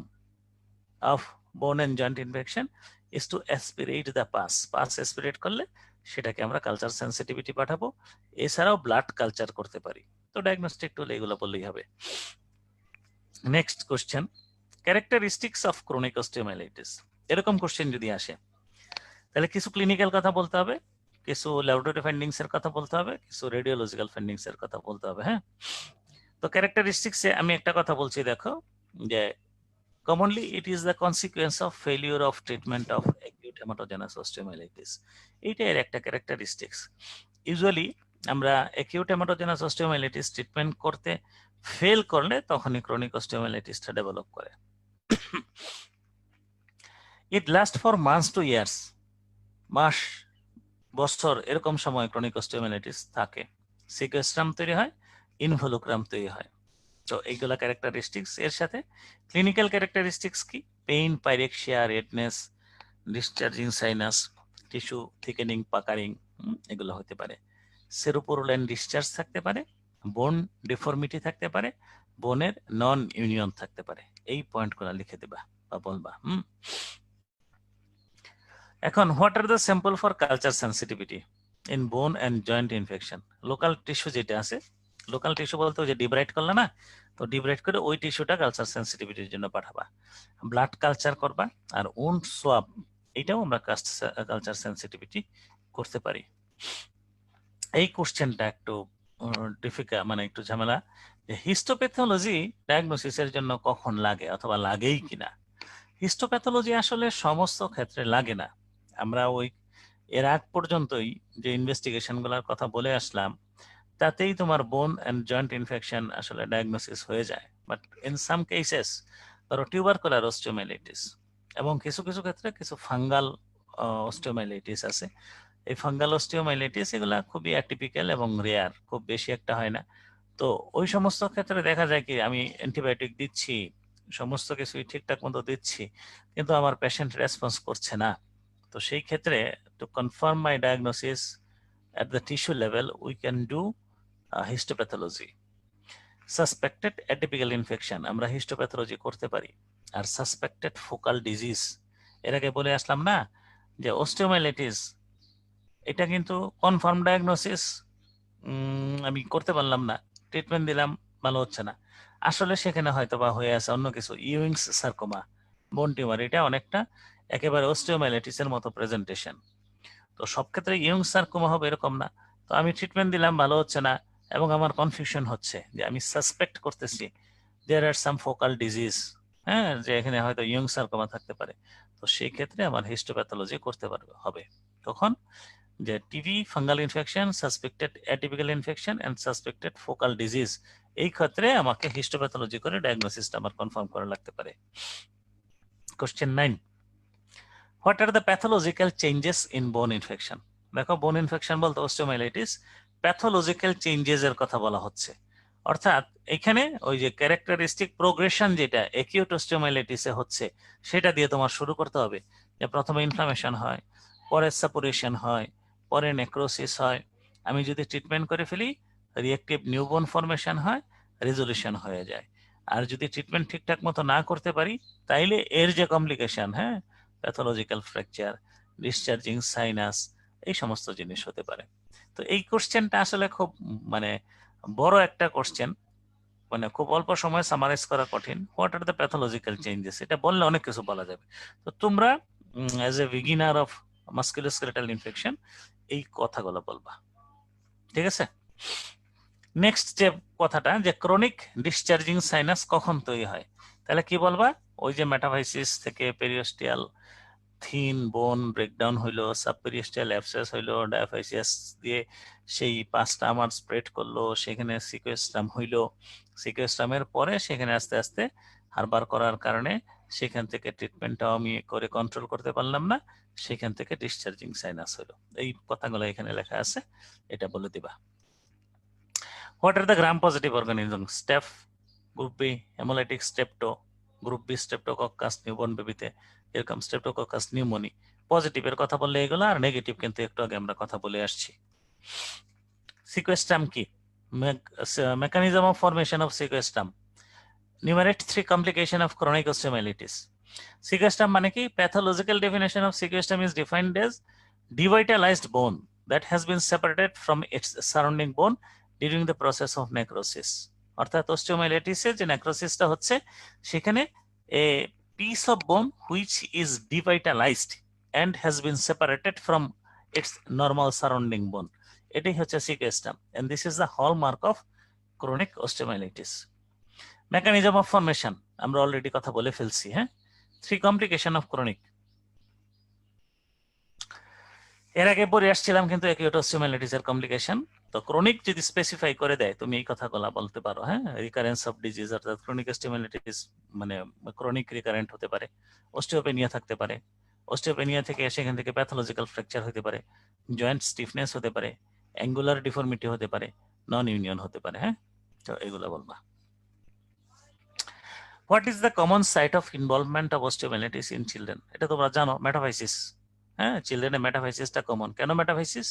Speaker 1: of bone and joint infection is to aspirate the pus aspirate করলে সেটাকে আমরা কালচার সেন্সিটিভিটি পাঠাবো। এছাড়াও ব্লাড কালচার করতে পারি। তো ডায়াগনস্টিক টুল এগুলো বললেই হবে। Next question, characteristics of chronic osteomyelitis. এরকম কোশ্চেন যদি আসে তাহলে কিছু ক্লিনিক্যাল কথা বলতে হবে, কিছু ল্যাবরেটরি ফাইন্ডিংস এর কথা বলতে হবে, কিছু রেডিওলজিক্যাল ফাইন্ডিংস এর কথা বলতে হবে। হ্যাঁ, তো ক্যারেক্টারিস্টিক্সে আমি একটা কথা বলছি, দেখো যে commonly it is the consequence of failure of treatment of acute haematogenous osteomyelitis, এইটা এর একটা ক্যারেক্টারিস্টিক্স। ইউজুয়ালি আমরা অ্যাকিউট হেমাটোজেনাস অস্টিওমাইলাইটিস ট্রিটমেন্ট করতে ফেল করলে তখনই ক্রনিক অস্টিওমাইলাইটিসটা ডেভেলপ করে। It last for months to years, মাস বছর এরকম সময় ক্রনিক অস্টিওমাইলাইটিস থাকে। সিকোস্ট্রাম তৈরি হয়, ইনভলুক্রাম তৈরি হয়। তো এইগুলা ক্যারেক্টারিস্টিক্স। এর সাথে ক্লিনিক্যাল ক্যারেক্টারিস্টিক্স কি? Pain, pyrexia, redness, discharging sinus, tissue thickening, puckering, এগুলো হতে পারে। সেরোপোরোলাইন ডিসচার্জ থাকতে পারে, বোন ডিফর্মিটি থাকতে পারে, বোনের নন ইউনিয়ন থাকতে পারে। এই পয়েন্টগুলো লিখে দেবা বা বলবা। এখন what are the sample for culture sensitivity in বোন and joint infection? Local tissue যেটা আছে, লোকাল টিস্যু বলতে ওই যে ডিব্রাইট করলে না, তো ডিব্রাইট করে ওই টিস্যুটা কালচার সেন্সিটিভিটির জন্য পাঠাবা। ব্লাড কালচার করবা, আর উন্ড সোয়াব এটাও আমরা কালচার সেন্সিটিভিটি করতে পারি। এই কোশ্চেনটা একটু ডিফিকাল্ট, মানে একটু ঝামেলা, যে হিস্টোপ্যাথোলজি ডায়াগনোসিসের জন্য কখন লাগে অথবা লাগেই কিনা। হিস্টোপ্যাথোলজি আসলে সমস্ত ক্ষেত্রে লাগে না। আমরা ওই এর আগ পর্যন্তই যে ইনভেস্টিগেশন গুলার কথা বলে আসলাম তাতেই তোমার বোন এন্ড জয়েন্ট ইনফেকশন আসলে ডায়াগনোসিস হয়ে যায়। বাট ইন সাম কেসেস, ধরো টিউবারকুলার অস্টিওমাইলাইটিস এবং কিছু কিছু ক্ষেত্রে কিছু ফাঙ্গাল অস্টিওমাইলাইটিস আছে। এই ফাঙ্গাল অস্টিওমাইলাইটিস এগুলা খুবই অ্যাটিপিক্যাল এবং রেয়ার, খুব বেশি একটা হয় না। তো ওই সমস্ত ক্ষেত্রে দেখা যায় কি আমি অ্যান্টিবায়োটিক দিচ্ছি, সমস্ত কিছুই ঠিকঠাক মতো দিচ্ছি, কিন্তু আমার পেশেন্ট রেসপন্স করছে না। তো সেই ক্ষেত্রে to confirm my diagnosis at the tissue level we can do histopathology. Suspected atypical infection আমরা হিস্টোপ্যাথোলজি করতে পারি। আর সাসপেক্টেড ফোকাল ডিজিজ, এর আগে বলে আসলাম না যে অস্টিওমাইলাইটিস এটা কিন্তু কনফার্ম ডায়াগনোসিস আমি করতে পারলাম না, ট্রিটমেন্ট দিলাম, ভালো হচ্ছে না, আসলে সেখানে হয়তো বা হয়ে আছে অন্য কিছু, ইউইংস সার্কোমা, বোন টিউমার, এটা অনেকটা একেবারে অস্টিওমাইলাইটিসের মতো প্রেজেন্টেশন। তো সব ক্ষেত্রে ইয়ং সার্কোমা হবে এরকম না। তো আমি ট্রিটমেন্ট দিলাম, ভালো হচ্ছে না, এবং আমার কনফিউশন হচ্ছে যে আমি সাসপেক্ট করতেছি দেয়ার আর সাম ফোকাল ডিজিজ, হ্যাঁ, যে এখানে হয়তো ইয়ং সার্কোমা থাকতে পারে। তো সেই ক্ষেত্রে আমার হিস্টোপ্যাথোলজি করতে পারবে হবে। তখন যে TB, fungal infection, suspected atypical infection and suspected focal disease, এই ক্ষেত্রে আমাকে হিস্টোপ্যাথোলজি করে ডায়াগনোসিসটা আমার কনফার্ম করা লাগতে পারে। Question 9, what are the pathological changes in বোন ইনফেকশন? দেখো, বোন ইনফেকশন বলতে অস্টিওমাইলাইটিস প্যাথোলজিক্যাল চেঞ্জেস এর কথা বলা হচ্ছে। অর্থাৎ এখানে ওই যে ক্যারেক্টারিস্টিক প্রোগ্রেশন যেটা একিউট অস্টিওমাইলাইটিসে হচ্ছে সেটা দিয়ে তোমার শুরু করতে হবে। যে প্রথমে ইনফ্লামেশন হয়, পরে সাপুরেশন হয়, পরে নেক্রোসিস হয়, আমি যদি ট্রিটমেন্ট করে ফেলি রিঅ্যাক্টিভ নিউবোন ফরমেশন হয়, রেজলিউশন হয়ে যায়। আর যদি ট্রিটমেন্ট ঠিকঠাক মতো না করতে পারি তাইলে এর যে কমপ্লিকেশন, হ্যাঁ, প্যাথোলজিক্যাল ফ্র্যাকচার, ডিসচার্জিং সাইনাস, এই সমস্ত জিনিস হতে পারে। তো এই কোশ্চেনটা আসলে খুব মানে বড় একটা কোশ্চেন, মানে খুব অল্প সময় সামারাইজ করা কঠিন। What are the pathological changes, এটা বললে অনেক কিছু বলা যাবে। তো তোমরা as a beginner of musculoskeletal infection এই কথাগুলো বলবা, ঠিক আছে? নেক্সট যে কথাটা, যে ক্রনিক ডিসচার্জিং সাইনাস কখন তৈরি হয়, তাহলে কি বলবা? ওই যে মেটাভাইসিস থেকে পেরিওস্টিয়াল থিন বোন ব্রেকডাউন হইলো, সাবপেরিস্টাল অ্যাবসেস হইলো, ডায়াফাইসিয়াস দিয়ে সেই পাঁচটা আমার স্প্রেড করলো, সেখানে সিকোয়েস্ট্রাম হইলো, সিকোয়েস্ট্রামের পরে সেখানে আস্তে আস্তে হারবার করার কারণে সেখান থেকে ট্রিটমেন্টটাও আমি করে কন্ট্রোল করতে পারলাম না, সেখান থেকে ডিসচার্জিং সাইনাস হইলো। এই কথাগুলো এখানে লেখা আছে, এটা বলে দিবা। What are the gram positive organism? Staph, group B haemolytic strepto, group B streptococcus newborn বেবিতে এরকম স্টেপটোকক্কাস নিউমোনি। পজিটিভের কথা বললে এগুলো, আর নেগেটিভ কিন্তু একটু আগে আমরা কথা বলে আসছি। সিকোয়েস্ট্রাম কি? Mechanism of formation of sequestrum, enumerate 3 complication of chronic osteomyelitis. Sequestrum মানে কি? Pathological definition of sequestrum is defined as devitalized bone that has been separated from its surrounding bone during the process of necrosis. অর্থাৎ অস্টিওমাইলাইটিসের যে নেক্রোসিসটা হচ্ছে সেখানে a piece of bone which is devitalized and has been separated from its normal surrounding bone, এটাই হচ্ছে সিকোয়েস্ট্রাম, and this is the hallmark of chronic osteomyelitis. mechanism of formation আমরা already কথা বলে ফেলছি, হ্যাঁ। 3 complication of chronic, এর আগে পড়ে আসছিলাম কিন্তু অ্যাকিউট অস্টিওমাইলাইটিস এর কমপ্লিকেশন। তো ক্রনিক যদি স্পেসিফাই করে দেয় তুমি এই কথাগুলো বলতে পারো, হ্যাঁ। রিকারেন্স অফ ডিজিজ, অর্থাৎ ক্রনিক অস্টিওমাইলাইটিস মানে ক্রনিক রিকারেন্ট হতে পারে, অস্টিওপেনিয়া থাকতে পারে, অস্টিওপেনিয়া থেকে সেখান থেকে প্যাথোলজিক্যাল ফ্র্যাকচার হতে পারে, জয়েন্ট স্টিফনেস হতে পারে, অ্যাঙ্গুলার ডিফর্মিটি হতে পারে, নন ইউনিয়ন হতে পারে, হ্যাঁ। তো এগুলো বলবা। What is the common site of involvement of osteomyelitis in children? এটা তোমরা জানো, মেটাভাইসিস, হ্যাঁ। চিলড্রেনের মেটাভাইসিসটা কমন। কেন মেটাভাইসিস?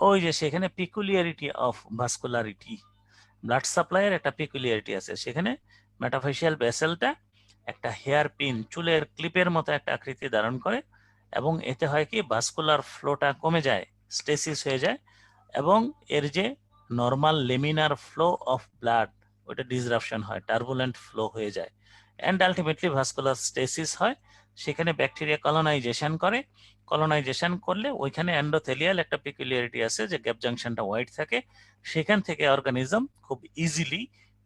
Speaker 1: ওই যে সেখানে পিকুলিয়ারিটি অফ ভাস্কুলারিটি, ব্লাড সাপ্লাইয়ের একটা পিকুলিয়ারিটি আছে, সেখানে মেটাফেশিয়াল ভেসেলটা একটা হেয়ার পিন, চুলের ক্লিপের মতো একটা আকৃতি ধারণ করে, এবং এতে হয় কি ভাস্কুলার ফ্লোটা কমে যায়, স্টেসিস হয়ে যায়, এবং এর যে normal laminar flow of blood ওটা ডিসরাপশন হয়, টার্বুলেন্ট ফ্লো হয়ে যায়, অ্যান্ড আলটিমেটলি ভাস্কুলার স্টেসিস হয়। সেখানে ব্যাকটেরিয়া কলোনাইজেশন করে, কলোনাইজেশন করলে ওইখানে এন্ডোথেলিয়াল একটা পিকুলিয়ারিটি আছে যে গ্যাপ জাংশনটা হোয়াইট থাকে, সেখান থেকে অর্গানিজম খুব ইজিলি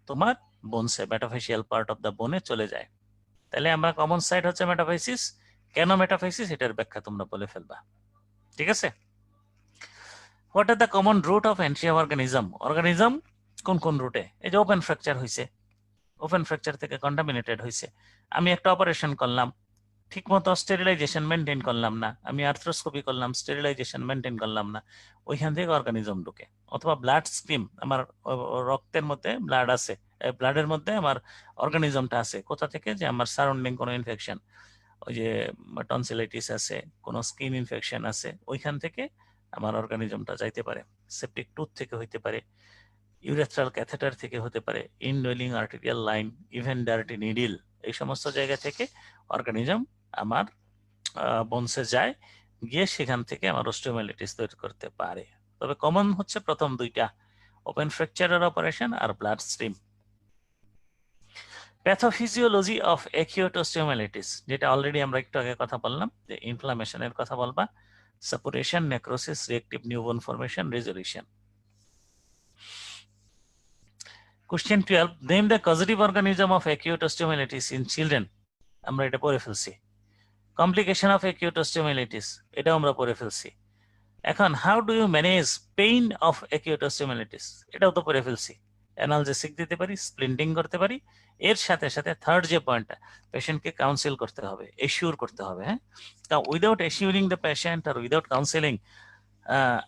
Speaker 1: তোমার বোনসে মেটাফেশিয়াল পার্ট অফ দ্য বোনে চলে যায়। তাহলে আমরা কমন সাইট হচ্ছে মেটাফাইসিস। কেন মেটাফাইসিস এটার ব্যাখ্যা তোমরা বলে ফেলবা, ঠিক আছে? What are the common route of entry of organism? Organism কোন কোন রুটে? এই যে ওপেন ফ্র্যাকচার হয়েছে, ওপেন ফ্র্যাকচার থেকে কন্টামিনেটেড হয়েছে, আমি একটা অপারেশন করলাম, ঠিকমতো স্টেরিলাইজেশন মেনটেন করলাম না, আমি আর্থ্রোস্কোপি করলাম, স্টেরিলাইজেশন মেনটেন করলাম না, ওইখান থেকে অর্গানিজম ঢুকে। অথবা ব্লাড স্ট্রিম, আমার রক্তের মধ্যে ব্লাড আছে, ব্লাডের মধ্যে আমার অর্গানিজমটা আছে, কোথা থেকে? যে আমার সারাউন্ডিং কোনো ইনফেকশন, ওই যে টনসিলাইটিস আছে, কোনো স্কিন ইনফেকশন আছে, ওইখান থেকে আমার অর্গানিজমটা যাইতে পারে। সেপটিক টুথ থেকে হইতে পারে, ইউরেথ্রাল ক্যাথেটার থেকে হতে পারে, indwelling arterial line, even dirty needle, এই সমস্ত জায়গা থেকে অর্গানিজম আমার বোনসে যায়, গিয়ে সেখান থেকে আমার অস্টিওমাইলিটিস তৈরি করতে পারে। তবে কমন হচ্ছে প্রথম দুইটা, ওপেন ফ্র্যাকচারের অপারেশন আর blood stream. Pathophysiology of acute osteomyelitis, যেটা অলরেডি আমরা একটু আগে কথা বললাম, যে ইনফ্লামেশনের কথা বলবা, suppuration, necrosis, reactive new bone formation, resolution. Question 12, name the causative organism of acute osteomyelitis in children, আমরা এটা পড়ে ফেলছি। কমপ্লিকেশন অফ acute osteomyelitis, এটাও আমরা পড়ে ফেলছি। এখন how do you manage pain of acute osteomyelitis, এটাও তো পড়ে ফেলছি। অ্যানালজেসিক দিতে পারি, স্প্লিন্টিং করতে পারি, এর সাথে সাথে থার্ড যে পয়েন্টটা, পেশেন্টকে কাউন্সিল করতে হবে, এশিওর করতে হবে। হ্যাঁ, তা উইদাউট এশিওরিং দ্য পেশেন্ট আর উইদাউট কাউন্সিলিং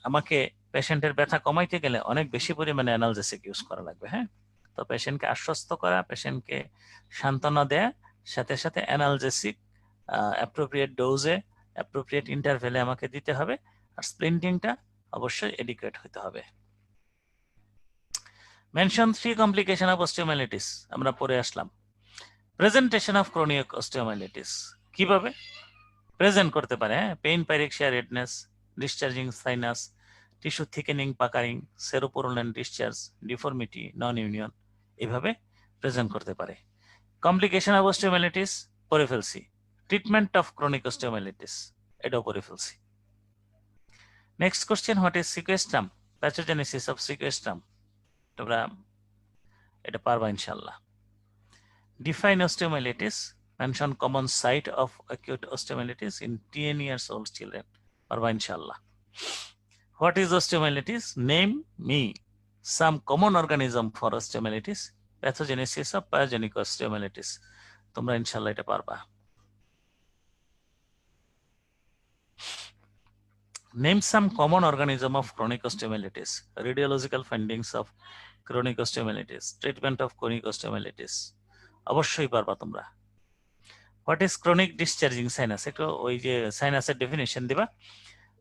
Speaker 1: আমাকে পেশেন্টের ব্যথা কমাইতে গেলে অনেক বেশি পরিমাণে অ্যানালজেসিক ইউজ করা লাগবে। হ্যাঁ, তো পেশেন্টকে আশ্বস্ত করা, পেশেন্টকে সান্ত্বনা দেয়া, সাথে সাথে অ্যানালজেসিক অ্যাপ্রোপ্রিয়েট ডোজে, অ্যাপ্রোপ্রিয়েট ইন্টারভেলে আমাকে দিতে হবে, আর স্প্লিন্টিংটা অবশ্যই এডিকুয়েট হতে হবে। মেনশন 3 কমপ্লিকেশন অফ অস্টিওমাইলিটিস, আমরা পড়ে আসলাম। প্রেজেন্টেশন অফ ক্রনিক অস্টিওমাইলিটিস, কিভাবে প্রেজেন্ট করতে পারে? হ্যাঁ, pain, pyrexia, redness, discharging sinus, tissue thickening, puckering, seropurulent discharge, deformity, non union, এভাবে প্রেজেন্ট করতে পারে। কমপ্লিকেশন অফ অস্টিওমাইলিটিস পড়ে ফেলছি। ট্রিটমেন্ট অফ ক্রনিক অস্টিওমাইলিটিস, এটাও পড়ে ফেলছি। Next question, what is sequestrum, pathogenesis of sequestrum, তোমরা এটা পারবা ইনশাআল্লাহ। Define osteomyelitis, mention common site of acute osteomyelitis in 10 years old children, পারবা ইনশাআল্লাহ। What is osteomyelitis? Name me some common organism for osteomyelitis, pathogenesis of pyogenic osteomyelitis, তোমরা ইনশাআল্লাহ এটা পারবা। Name some common organism of chronic osteomyelitis, radiological findings of chronic osteomyelitis, treatment of chronic osteomyelitis, অবশ্যই পারবা তোমরা। What is chronic discharging sinus, একটু ওই যে সাইনাসের ডেফিনেশন দিবা,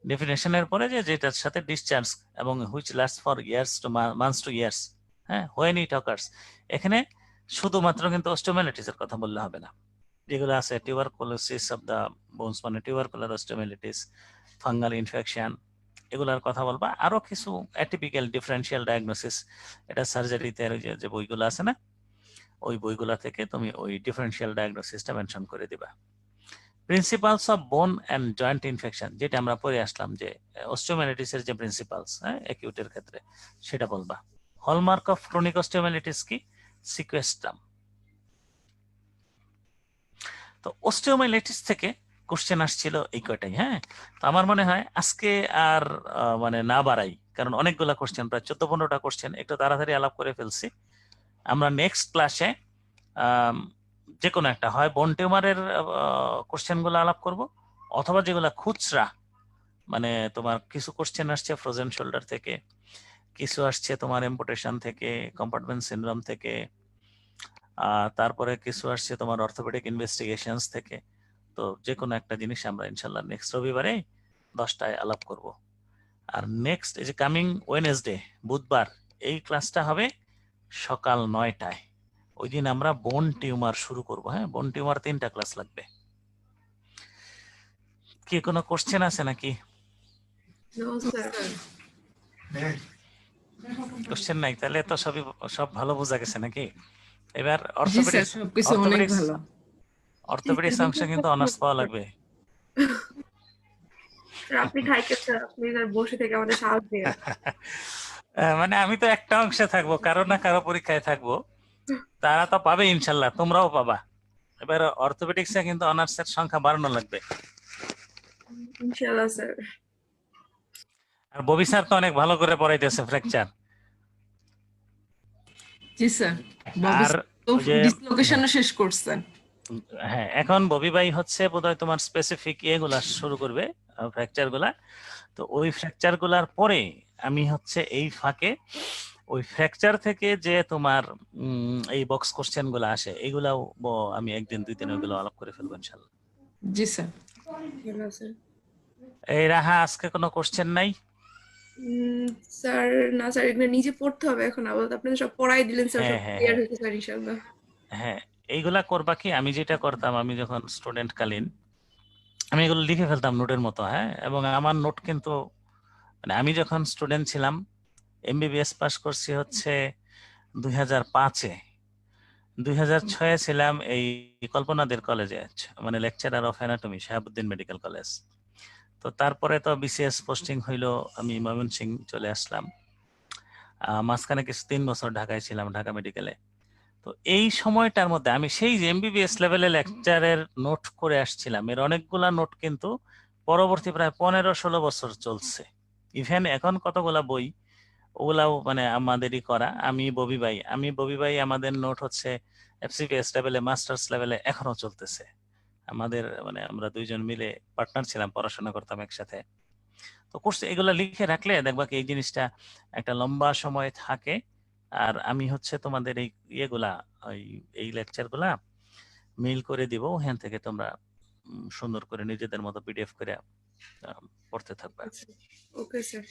Speaker 1: ডেফিনেশনের পরে যে যেটার সাথে ডিসচার্জ এবং which last for years to months to years, হ্যাঁ, হোয়েন ইট অকার্স, এখানে শুধুমাত্র কিন্তু অস্টিওমাইলিটিসের কথা বললে হবে না, যেগুলো আছে টিউবারকুলোসিস অফ দ্য বোনস, মানে টিউবারকুলার অস্টিওমাইলিটিস, ফাঙ্গাল ইনফেকশন, এগুলার কথা বলবা। আরো কিছু অ্যাটিপিক্যাল ডিফারেন্সিয়াল ডায়াগনোসিস, এটা সার্জারিতে যে বইগুলো আছে না, ওই বইগুলা থেকে তুমি ওই ডিফারেন্সিয়াল ডায়াগনোসিসটা মেনশন করে দিবা। প্রিন্সিপালস অফ বোন অ্যান্ড জয়েন্ট ইনফেকশন, যেটা আমরা পড়ে আসলাম, যে অস্টিওমাইলিটিসের যে প্রিন্সিপালস, হ্যাঁ, অ্যাকিউটের ক্ষেত্রে, সেটা বলবা। হলমার্ক অফ ক্রনিক অস্টিওমাইলিটিস কি? সিকুয়েস্ট্রাম। তো অস্টিওমাইলিটিস থেকে কোশ্চেন আসছিল এই কয়টাই। হ্যাঁ, তো আমার মনে হয় আজকে আর মানে না বাড়াই, কারণ অনেকগুলা কোশ্চেন, প্রায় 14-15টা কোশ্চেন, একটু তাড়াতাড়ি আলাপ করে ফেলছি। আমরা নেক্সট ক্লাসে যে কোনো একটা হয় বোন টিউমারের কোশ্চেন গুলো আলাপ করব, অথবা যেগুলা খুচরা, মানে তোমার কিছু কোশ্চেন আসছে ফ্রোজেন শোল্ডার থেকে, কিছু আসছে তোমার এম্পুটেশন থেকে, কম্পার্টমেন্ট সিনড্রোম থেকে, তারপরে কিছু আসছে তোমার অর্থোপেডিক ইনভেস্টিগেশনস থেকে। তো যে কোনো একটা জিনিস আমরা ইনশাল্লাহ নেক্সট রবিবারে 10টায় আলাপ করব। আর নেক্সট এই যে কামিং ওয়েনেসডে, বুধবার, এই ক্লাসটা হবে সকাল 9টায়। ওই দিন আমরা বোন টিউমার শুরু করব। হ্যাঁ, বোন টিউমার 3টা ক্লাস লাগবে। কি কোনো কোশ্চেন আছে নাকি? কোশ্চেন নাই? তাহলে তো সব ভালো বোঝা গেছে নাকি? এবার অর্থোপেডিক্স অংশ কিন্তু অনার্স পাওয়া লাগবে।
Speaker 2: আপনি বসে থেকে আমাদের সাহায্য দিয়ে
Speaker 1: মানে আমি তো একটা অংশে থাকবো, কারো না কারো পরীক্ষায় থাকবো, তারা তো পাবে ইনশাল্লাহ, তোমরাও পাবা। এবার অর্থোপেডিক্সে কিন্তু অনার্সের সংখ্যা বাড়ানো লাগবে
Speaker 2: ইনশাআল্লাহ স্যার।
Speaker 1: আর ববি স্যার তো অনেক ভালো করে পড়াইতেছে ফ্র্যাকচার।
Speaker 3: জি স্যার,
Speaker 1: আর
Speaker 3: ডিসলোকেশনও শেষ করছেন।
Speaker 1: হ্যাঁ, এখন ববি ভাই হচ্ছে বোধহয় তোমার স্পেসিফিক এগুলা শুরু করবে, ফ্র্যাকচার গুলা। তো ওই ফ্র্যাকচার গুলার পরে আমি হচ্ছে এই ফাঁকে ওই ফ্র্যাকচার থেকে যে তোমার এই বক্স কোশ্চেন গুলো আসে, এগুলাও আমি একদিন 2 দিন ওইগুলো আলাপ করে ফেলবো ইনশাআল্লাহ।
Speaker 3: জি স্যার।
Speaker 1: এই রাহা, আজকে কোনো কোশ্চেন নাই?
Speaker 2: স্যার না স্যার, এগুলো নিজে পড়তে হবে এখন আপাতত। আপনি তো সব পড়াই দিলেন স্যার, সব
Speaker 1: হ্যাঁ হ্যাঁ
Speaker 2: ক্লিয়ার
Speaker 1: হ্যাঁ
Speaker 2: হয়েছে স্যার ইনশাআল্লাহ।
Speaker 1: হ্যাঁ, এইগুলা করবা কি, আমি যেটা করতাম, আমি যখন স্টুডেন্ট কালীন আমি এগুলো লিখে ফেলতাম নোটের মতো। হ্যাঁ, এবং আমার নোট কিন্তু মানে আমি যখন স্টুডেন্ট ছিলাম, এমবিবিএস পাস করছি হচ্ছে 2005-এ, 2006-এ ছিলাম এই কল্পনাদের কলেজে, মানে lecturer of anatomy, Shahabuddin medical college. তো তারপরে তো বিসিএস পোস্টিং হইলো, আমি ময়মনসিংহ চলে আসলাম। মাঝখানে কিছু 3 বছর ঢাকায় ছিলাম, ঢাকা মেডিকেলে। তো এই সময়টার মধ্যে আমি সেই যে এমবিবিএস লেভেলে লেকচারের নোট করে আসছিলাম, এর অনেকগুলা নোট কিন্তু পরবর্তী প্রায় 15-16 বছর চলছে। ইভেন এখন কতগুলা বই, ওগুলাও মানে আমাদেরই করা। আমি ববি ভাই আমাদের নোট হচ্ছে এফসিপিএস লেভেলে, মাস্টার্স লেভেলে এখনো চলতেছে আমাদের। মানে আমরা দুইজন মিলে পার্টনার ছিলাম, পড়াশোনা করতাম একসাথে। তো কোর্স এগুলা লিখে রাখলে দেখবা কি এই জিনিসটা একটা লম্বা সময় থাকে। আর আমি হচ্ছে তোমাদের এই ইয়েগুলা, এই লেকচার গুলা মেইল করে দিব, ওখান থেকে তোমরা সুন্দর করে নিজেদের মতো পিডিএফ করে পড়তে থাকবে।
Speaker 2: আচ্ছা, ওকে স্যার।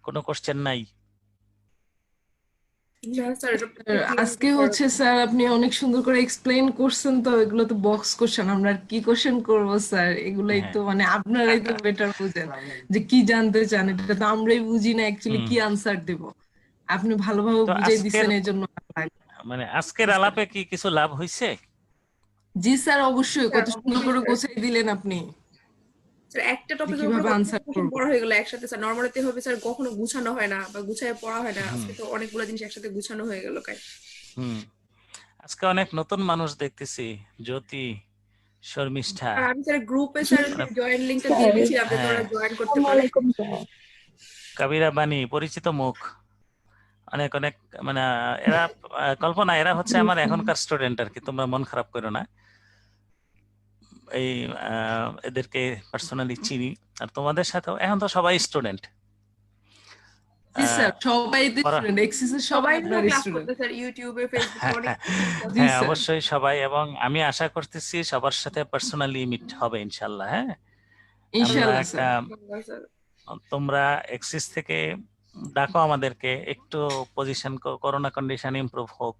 Speaker 1: কোনো কোশ্চেন নাই?
Speaker 2: না স্যার, এটা
Speaker 3: আজকে হচ্ছে স্যার আপনি অনেক সুন্দর করে এক্সপ্লেইন করছেন, তো এগুলো তো বক্স কোশ্চেন, আমরা আর কি কোশ্চেন করব স্যার? এগুলাই
Speaker 1: হ্যাঁ,
Speaker 3: তো মানে আপনারাই তো বেটার বুঝেন যে কি জানতে চান, এটা তো আমরাই বুঝি না অ্যাকচুয়ালি
Speaker 1: হুম।
Speaker 3: কি আনসার দেব। আপনি ভালোভাবে
Speaker 1: তো
Speaker 3: বুঝাই
Speaker 1: আজকের
Speaker 3: দিচ্ছেন, এর জন্য ভালো লাগলো।
Speaker 1: মানে আজকের
Speaker 3: জি স্যার।
Speaker 1: আলাপে কি কিছু লাভ হইছে?
Speaker 3: জি স্যার, অবশ্যই,
Speaker 2: স্যার
Speaker 3: কত সুন্দর
Speaker 2: অবশ্যই
Speaker 3: করে
Speaker 2: স্যার।
Speaker 3: গোছাই দিলেন আপনি
Speaker 2: স্যার একটা
Speaker 3: যে
Speaker 2: টপিকের উপর
Speaker 3: কিভাবে আনসার
Speaker 2: কোশ্চেন
Speaker 3: করব।
Speaker 2: পড়া হয়ে গেল একসাথে স্যার। নর্মালিতে হবে স্যার কখনো গুছানো হয় না বা গুছায় পড়া হয় না,
Speaker 1: হুম
Speaker 2: আজকে তো অনেকগুলো জিনিস একসাথে গুছানো হয়ে গেল কাই।
Speaker 1: হুম। আজকে অনেক নতুন মানুষ দেখতেছি, জ্যোতি, শর্মিষ্ঠা,
Speaker 2: আর আমি স্যার গ্রুপে স্যার
Speaker 1: মানে
Speaker 2: জয়েন লিংকটা দিয়ে দিয়েছিলাম যাতে
Speaker 1: হ্যাঁ,
Speaker 2: ওরা জয়েন করতে পারে।
Speaker 1: কাবিরা বাণী, পরিচিত মুখ অনেক অনেক। মানে এরা কল্পনা, এরা হচ্ছে আমার এখনকার স্টুডেন্ট আর কি, তোমরা মন খারাপ করো না। এই এদেরকে পার্সোনালি চিনি। আর তোমাদের সাথেও এখন তো সবাই স্টুডেন্ট।
Speaker 3: জি স্যার, সবাই তো
Speaker 1: পড়া
Speaker 3: স্টুডেন্ট, এক্সিসের সবাই
Speaker 2: সবাই
Speaker 3: আপনার
Speaker 2: ক্লাস
Speaker 3: স্টুডেন্ট।
Speaker 2: করতে স্যার, ইউটিউবে ফেসবুকে অনেক ক্লাস
Speaker 3: জি
Speaker 1: হ্যাঁ,
Speaker 3: স্যার,
Speaker 1: অবশ্যই সবাই, এবং আমি আশা করতেছি সবার সাথে পার্সোনালি মিট হবে ইনশাল্লাহ। হ্যাঁ, আমরা
Speaker 3: ইনশাআল্লাহ
Speaker 1: একটা,
Speaker 3: স্যার।
Speaker 2: স্যার।
Speaker 1: তোমরা এক্সিস থেকে ডাকো আমাদেরকে, একটু পজিশন, করোনা কন্ডিশন ইমপ্রুভ হোক,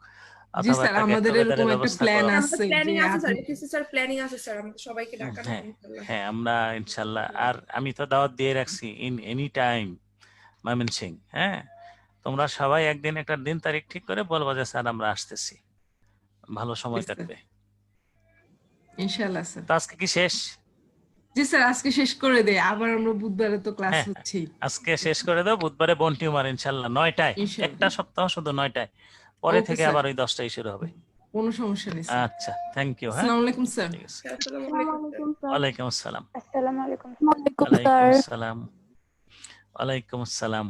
Speaker 3: জি
Speaker 1: অথবা
Speaker 3: স্যার,
Speaker 1: একটা গেট
Speaker 3: আমাদের
Speaker 1: টুগেদারের
Speaker 3: এরকম একটা
Speaker 1: ব্যবস্থা
Speaker 3: প্ল্যান
Speaker 1: করো।
Speaker 2: আমাদের
Speaker 3: আছে যে
Speaker 2: প্ল্যানিং আছে স্যার,
Speaker 3: আপনি।
Speaker 2: এফএসসি স্যার প্ল্যানিং আছে স্যার আমাদের সবাইকে ডাকানো
Speaker 1: হ্যাঁ
Speaker 2: ইনশাআল্লাহ।
Speaker 1: হ্যাঁ, আমরা ইনশাল্লাহ। আর আমি তো দাওয়াত দিয়ে রাখছি ইন এনি টাইম ময়মনসিং। হ্যাঁ, তোমরা সবাই একদিন একটা দিন তারিখ ঠিক করে বলবো যে স্যার আমরা আসতেছি, ভালো
Speaker 3: জি
Speaker 1: সময়
Speaker 3: স্যার,
Speaker 1: কাটবে।
Speaker 3: ইনশাআল্লাহ স্যার।
Speaker 1: তো আজকে কি শেষ?
Speaker 3: জি স্যার, আজকে শেষ করে দেই, আবার আমরা বুধবারে তো ক্লাস
Speaker 1: হ্যাঁ,
Speaker 3: হচ্ছি।
Speaker 1: আজকে শেষ করে দাও। বুধবারে বন টিউমার ইনশাল্লাহ 9টায়, একটা
Speaker 3: ইনশাআল্লাহ।
Speaker 1: সপ্তাহ শুধু 9টায়, পরে
Speaker 3: ওকে
Speaker 1: থেকে
Speaker 3: স্যার,
Speaker 1: আবার ওই 10টায় শুরু হবে।
Speaker 3: কোনো সমস্যা নেই স্যার।
Speaker 1: আচ্ছা, থ্যাংক ইউ। হ্যাঁ,
Speaker 3: আসসালামু আলাইকুম স্যার।
Speaker 1: ঠিক আছে।
Speaker 2: আসসালামু আলাইকুম স্যার।
Speaker 1: ওয়ালাইকুম আসসালাম।
Speaker 4: আসসালামু আলাইকুম
Speaker 1: ওয়ালাইকুম আসসালাম। ওয়ালাইকুম আসসালাম।